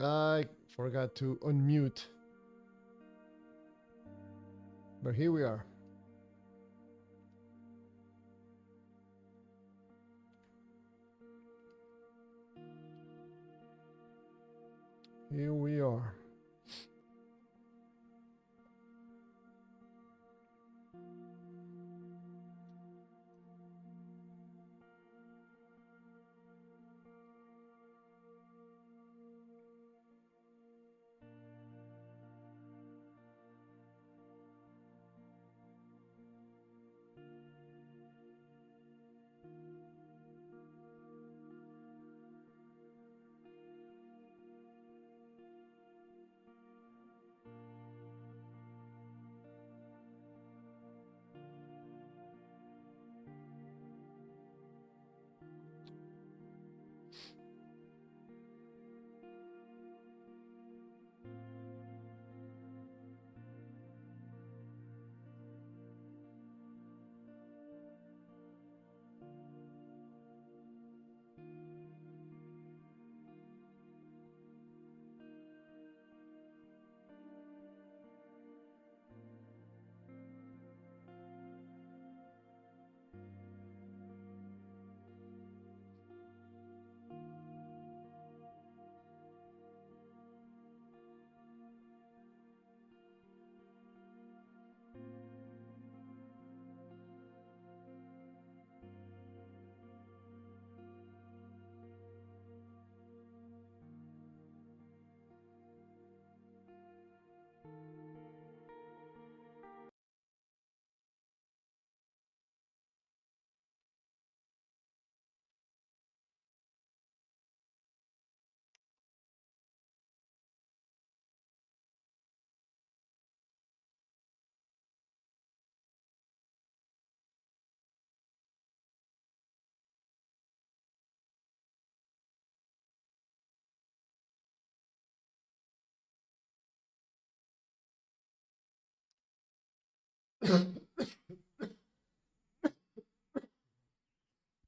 I forgot to unmute. But here we are. Here we are.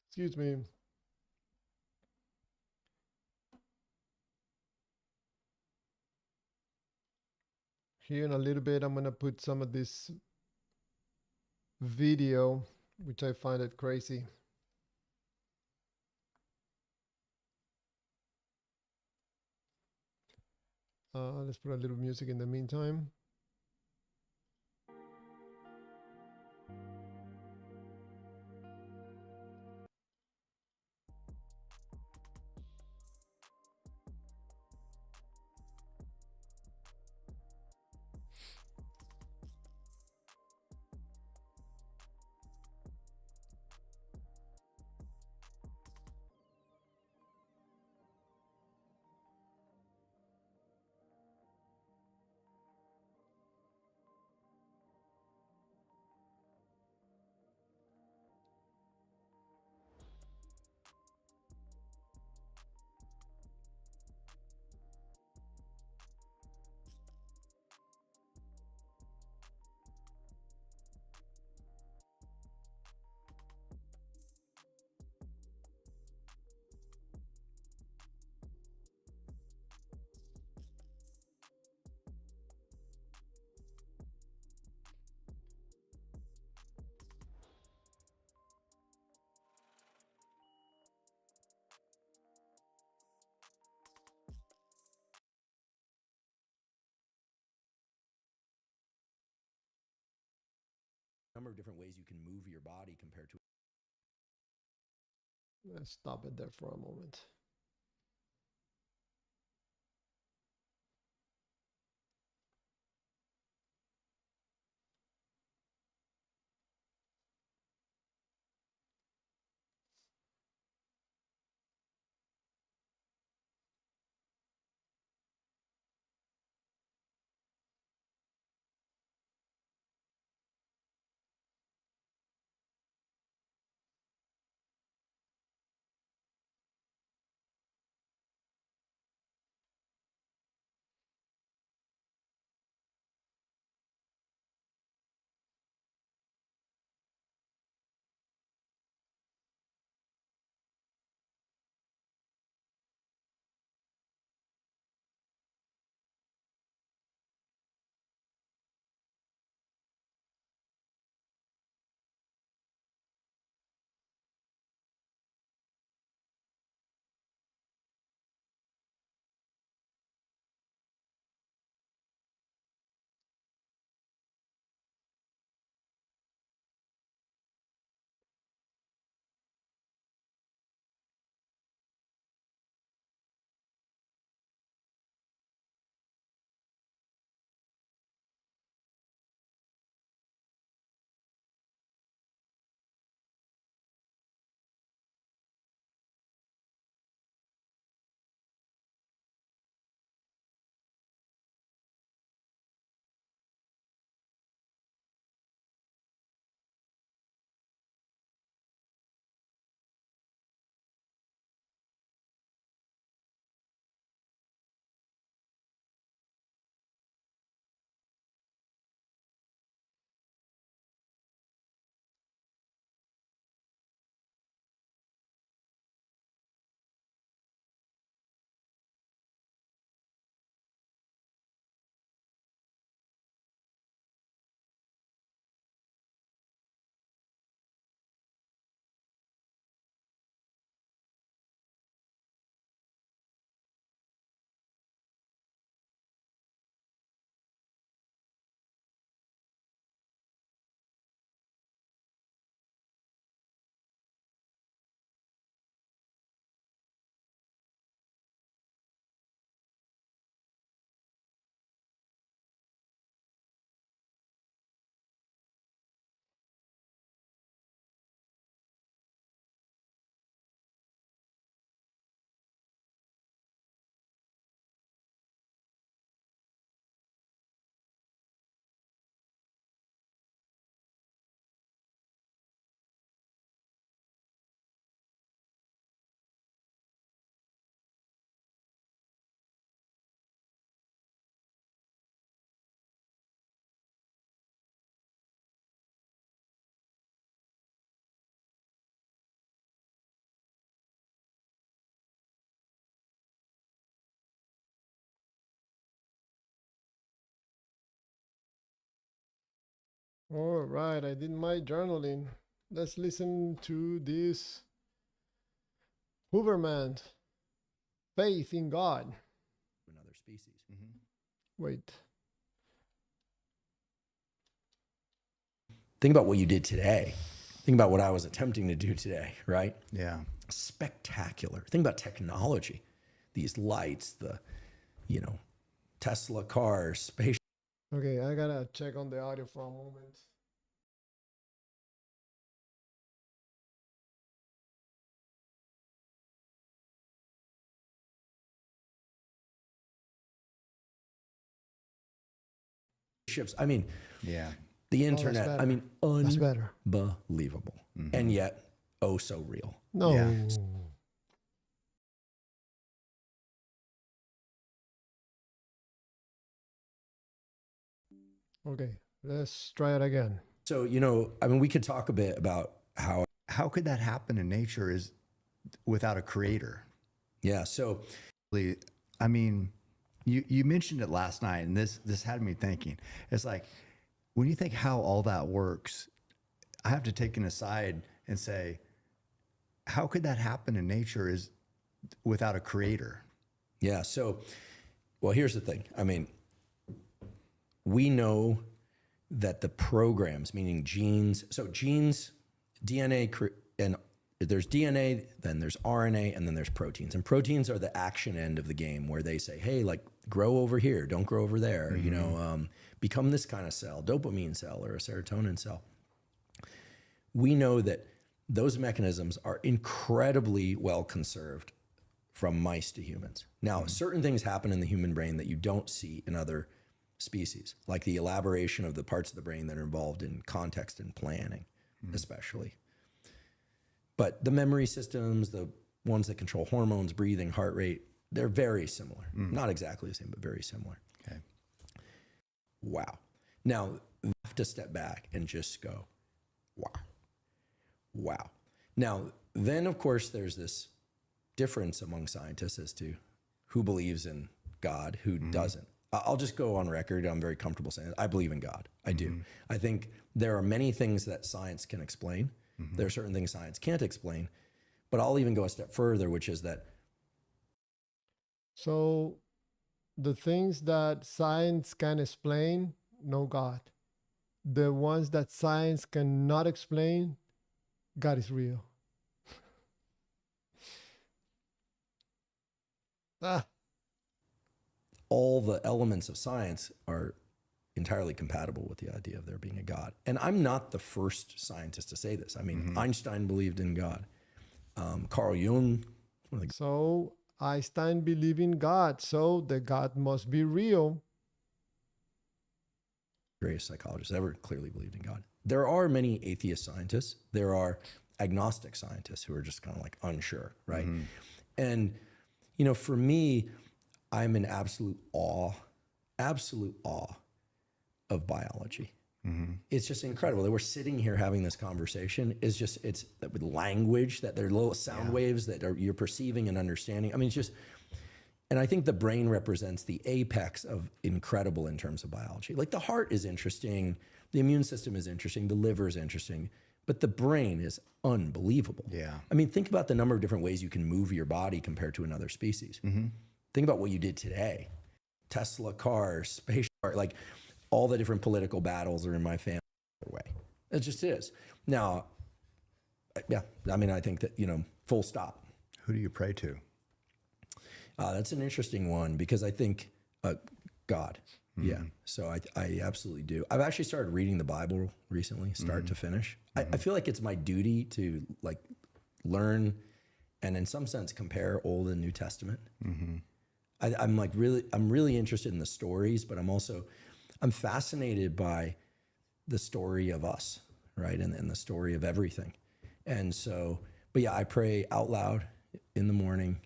Excuse me. Here in a little bit, I'm gonna put some of this video, which I find it crazy. Let's put a little music in the meantime. Number of different ways you can move your body compared to. Let's stop it there for a moment. All right, I did my journaling. Let's listen to this Hooverman, faith in God. Another species. Wait. Think about what you did today. Think about what I was attempting to do today, right? Yeah. Spectacular. Think about technology, these lights, the, Tesla cars, space. Okay, I gotta check on the audio for a moment. Ships. I mean, Yeah. the that's internet. I better. mean, That's better. unbelievable, and yet oh so real. No. Yeah. Okay, let's try it again. So we could talk a bit about How could that happen in nature is without a creator? yeah. So I mean, you mentioned it last night, and this had me thinking. It's like when you think how all that works, I have to take an aside and say, how could that happen in nature is without a creator? yeah. So, well, here's the thing. I mean, we know that the programs, meaning genes, so genes, DNA, and there's DNA, then there's RNA, and then there's proteins. And proteins are the action end of the game where they say, hey, like grow over here, don't grow over there, become this kind of cell, dopamine cell or a serotonin cell. We know that those mechanisms are incredibly well conserved from mice to humans. Now, certain things happen in the human brain that you don't see in other species, like the elaboration of the parts of the brain that are involved in context and planning, especially. But the memory systems, the ones that control hormones, breathing, heart rate, they're very similar. Not exactly the same, but very similar. Okay. Wow. Now, you have to step back and just go, wow. Wow. Now, then, of course, there's this difference among scientists as to who believes in God, who doesn't. I'll just go on record. I'm very comfortable saying it. I believe in God. I do. I think there are many things that science can explain. There are certain things science can't explain. But I'll even go a step further, which is that So, the things that science can explain, no God. The ones that science cannot explain, God is real. Ah, all the elements of science are entirely compatible with the idea of there being a God. And I'm not the first scientist to say this. I mean, Einstein believed in God. Carl Jung, one of the so Einstein believed in God, so the God must be real. greatest psychologists ever clearly believed in God. There are many atheist scientists. There are agnostic scientists who are just kind of like unsure, right? And, for me, I'm in absolute awe of biology. It's just incredible that we're sitting here having this conversation. It's with language, that there are little sound waves that you're perceiving and understanding. I mean, it's just, and I think the brain represents the apex of incredible in terms of biology. Like the heart is interesting, the immune system is interesting, the liver is interesting, but the brain is unbelievable. Yeah. I mean, think about the number of different ways you can move your body compared to another species. Think about what you did today. Tesla cars, space car, like all the different political battles are in my family way. It just is. Now, yeah, I mean, I think that, full stop. Who do you pray to? That's an interesting one because I think God. Yeah. So I absolutely do. I've actually started reading the Bible recently, start to finish. I feel like it's my duty to like learn and in some sense compare Old and New Testament. I'm really interested in the stories, but I'm fascinated by the story of us, right? And the story of everything. And so, but yeah, I pray out loud in the morning,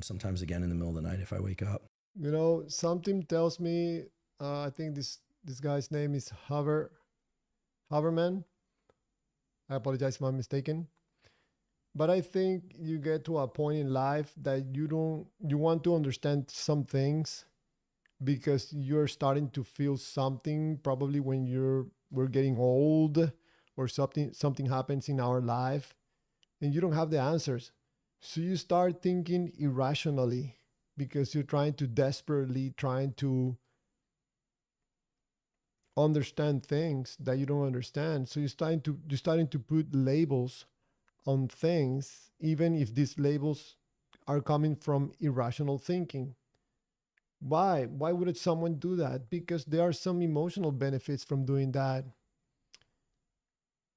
sometimes again in the middle of the night if I wake up. Something tells me, I think this guy's name is Haberman. I apologize if I'm mistaken. But I think you get to a point in life that you want to understand some things because you're starting to feel something probably when we're getting old, or something happens in our life and you don't have the answers. So you start thinking irrationally because you're trying to desperately trying to understand things that you don't understand. So you're starting to put labels on things, even if these labels are coming from irrational thinking. Why would someone do that? Because there are some emotional benefits from doing that.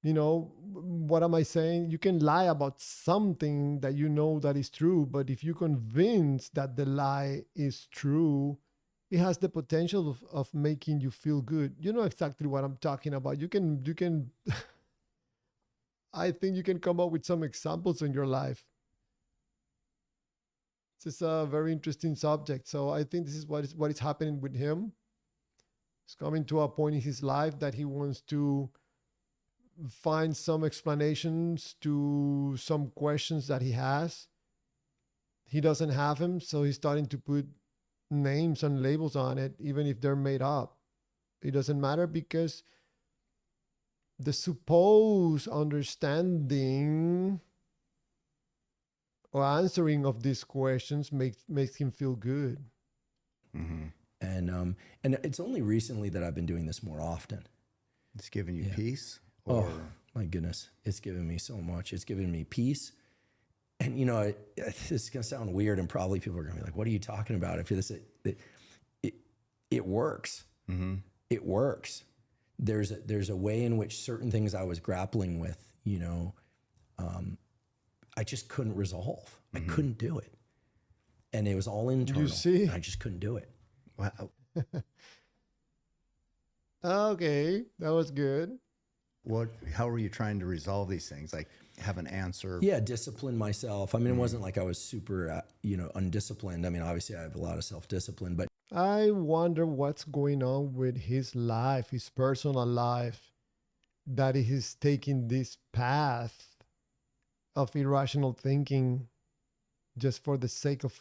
What am I saying? You can lie about something that you know that is true, but if you convince that the lie is true, it has the potential of making you feel good. You know exactly what I'm talking about. You can I think you can come up with some examples in your life. This is a very interesting subject. So I think this is what is happening with him. He's coming to a point in his life that he wants to find some explanations to some questions that he has. He doesn't have them, so he's starting to put names and labels on it, even if they're made up. It doesn't matter because the supposed understanding or answering of these questions makes him feel good. Mm-hmm. And it's only recently that I've been doing this more often. It's giving you Yeah. peace. Oh my goodness, it's given me so much. It's given me peace. And this is gonna sound weird, and probably people are gonna be like, "What are you talking about?" If this, it works. Mm-hmm. It works. There's a way in which certain things I was grappling with, I just couldn't resolve. I couldn't do it, and it was all internal. You see? I just couldn't do it. Wow. Okay, that was good. How were you trying to resolve these things? Like have an answer? Yeah, discipline myself. I mean, it wasn't like I was super, undisciplined. I mean, obviously I have a lot of self-discipline, but I wonder what's going on with his life, his personal life, that he's taking this path of irrational thinking just for the sake of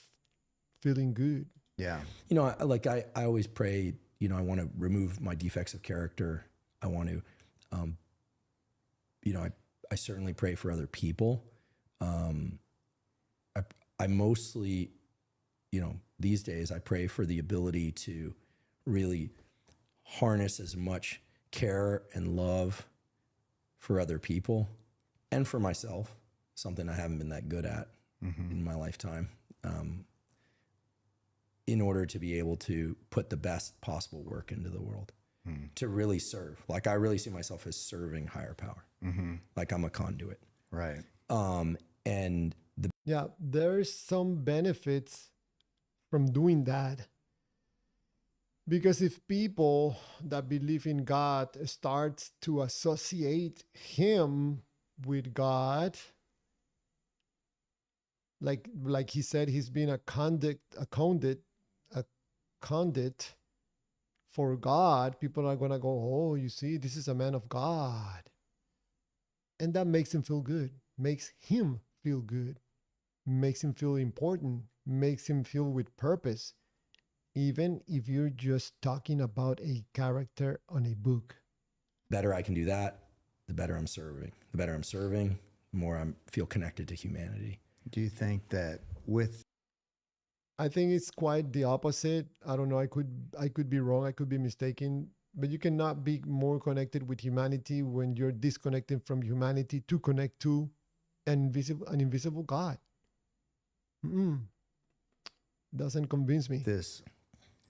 feeling good. Yeah. I always pray, I want to remove my defects of character. I want to, I certainly pray for other people. I mostly, these days I pray for the ability to really harness as much care and love for other people and for myself, something I haven't been that good at in my lifetime, in order to be able to put the best possible work into the world, to really serve. Like I really see myself as serving higher power. Like I'm a conduit. Right. And Yeah, there's some benefits from doing that. Because if people that believe in God start to associate him with God, like he said, he's been a conduit for God, people are gonna go, oh, you see, this is a man of God. And that makes him feel good, makes him feel good, makes him feel important, makes him feel with purpose, even if you're just talking about a character on a book. better I can do that, the better I'm serving. The better I'm serving, the more I feel connected to humanity. Do you think that I think it's quite the opposite. I don't know. I could be wrong. I could be mistaken. But you cannot be more connected with humanity when you're disconnected from humanity to connect to an invisible God. Mm-mm. Doesn't convince me.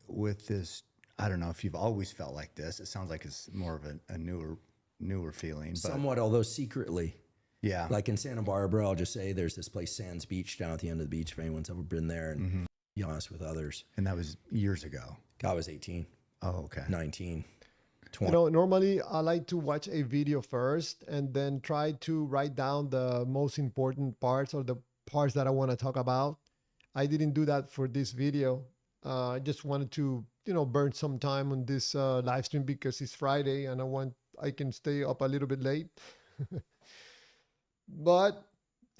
with this, I don't know if you've always felt like this. It sounds like it's more of a newer feeling. But Somewhat, although secretly. yeah. Like in Santa Barbara, I'll just say there's this place, Sands Beach, down at the end of the beach, if anyone's ever been there, and be honest with others. And that was years ago. I was 18, Oh, okay. 19, 20. Normally I like to watch a video first and then try to write down the most important parts or the parts that I want to talk about. I didn't do that for this video. I just wanted to, burn some time on this live stream because it's Friday and I can stay up a little bit late. But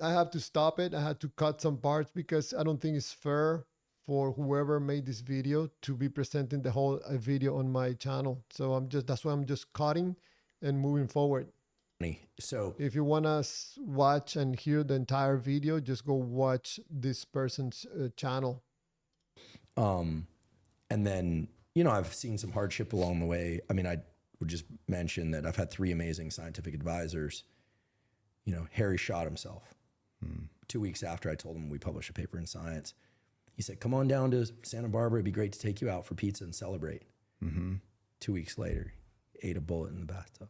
I have to stop it. I had to cut some parts because I don't think it's fair for whoever made this video to be presenting the whole video on my channel. So that's why I'm just cutting and moving forward. So If you want to watch and hear the entire video, just go watch this person's channel. and then, I've seen some hardship along the way. I mean, I would just mention that I've had 3 amazing scientific advisors. Harry shot himself 2 weeks after I told him we published a paper in Science. He said, come on down to Santa Barbara. It'd be great to take you out for pizza and celebrate. 2 weeks later, ate a bullet in the bathtub.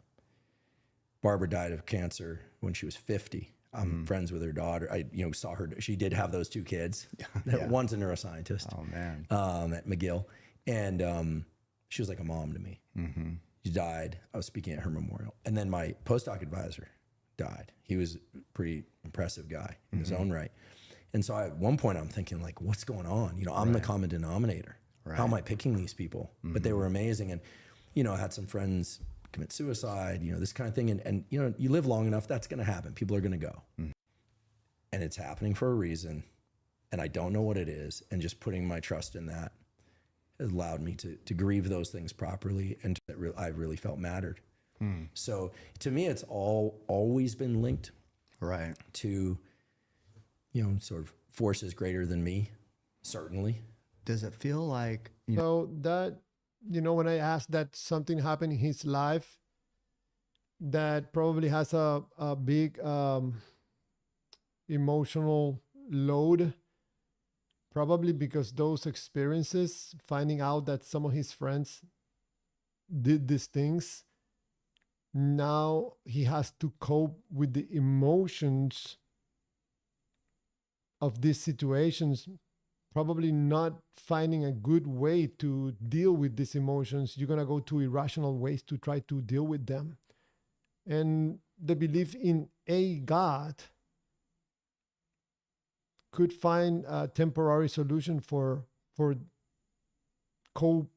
Barbara died of cancer when she was 50. I'm friends with her daughter. I, saw her. She did have those 2 kids. Yeah. One's a neuroscientist. Oh man. At McGill. And she was like a mom to me. She died. I was speaking at her memorial. And then my postdoc advisor died. He was a pretty impressive guy in his own right. And so at one point I'm thinking like, what's going on? I'm the common denominator. How am I picking these people? But they were amazing. And, I had some friends commit suicide, this kind of thing. And you live long enough, that's going to happen. People are going to go. And it's happening for a reason. And I don't know what it is. And just putting my trust in that has allowed me to grieve those things properly. And that I really felt mattered. So to me, it's always been linked Right. to, sort of forces greater than me, certainly. Does it feel like So that, when I asked that something happened in his life that probably has a big emotional load, probably because those experiences, finding out that some of his friends did these things, now he has to cope with the emotions of these situations, probably not finding a good way to deal with these emotions. You're going to go to irrational ways to try to deal with them. And the belief in a God could find a temporary solution for cope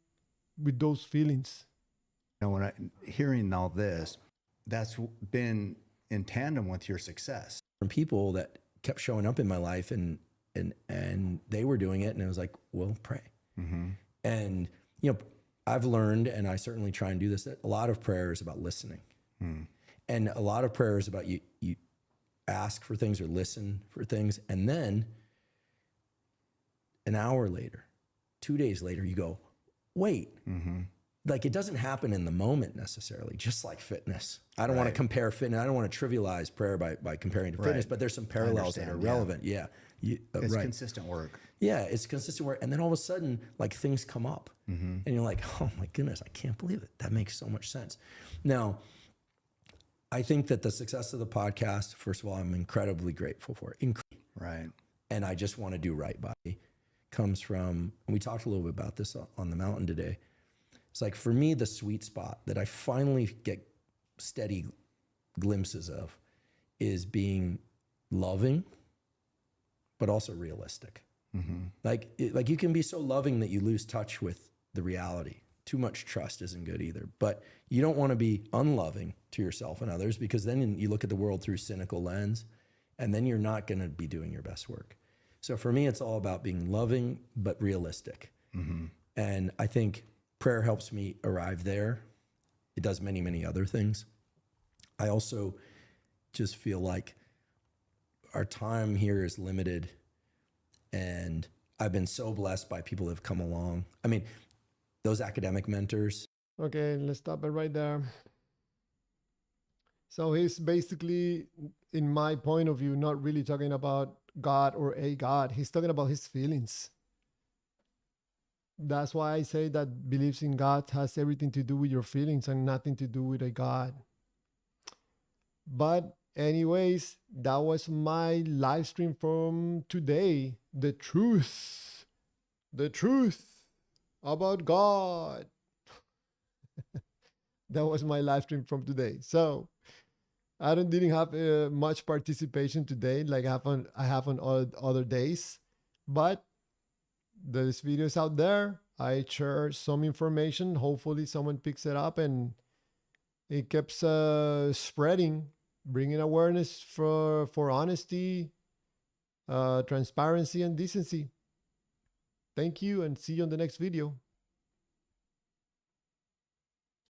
with those feelings. when I hearing all this, that's been in tandem with your success. From people that kept showing up in my life and they were doing it. And it was like, well, pray. And, I've learned, and I certainly try and do this, that a lot of prayer is about listening. And a lot of prayer is about you ask for things or listen for things. And then an hour later, 2 days later, you go, wait, like it doesn't happen in the moment necessarily, just like fitness. I don't want to compare fitness. I don't want to trivialize prayer by comparing to fitness, but there's some parallels that are relevant. Yeah. It's consistent work. Yeah, it's consistent work. And then all of a sudden, like things come up and you're like, oh my goodness, I can't believe it. That makes so much sense. Now, I think that the success of the podcast, first of all, I'm incredibly grateful for it. Right. And I just want to do right by it. Comes from, and we talked a little bit about this on the mountain today. It's like, for me, the sweet spot that I finally get steady glimpses of is being loving, but also realistic. Like you can be so loving that you lose touch with the reality. Too much trust isn't good either. But you don't want to be unloving to yourself and others, because then you look at the world through cynical lens, and then you're not going to be doing your best work. So for me, it's all about being loving, but realistic. And I think prayer helps me arrive there. It does many, many other things. I also just feel like our time here is limited, and I've been so blessed by people that have come along. I mean, those academic mentors. Okay, let's stop it right there. So he's basically, in my point of view, not really talking about God or a God. He's talking about his feelings. That's why I say that beliefs in God has everything to do with your feelings and nothing to do with a God. But anyways, that was my live stream from today. The truth about God. That was my live stream from today. So I didn't have much participation today like I have on other days, but this video is out there. I share some information. Hopefully someone picks it up and it keeps spreading, bringing awareness for honesty, transparency, and decency. Thank you and see you on the next video.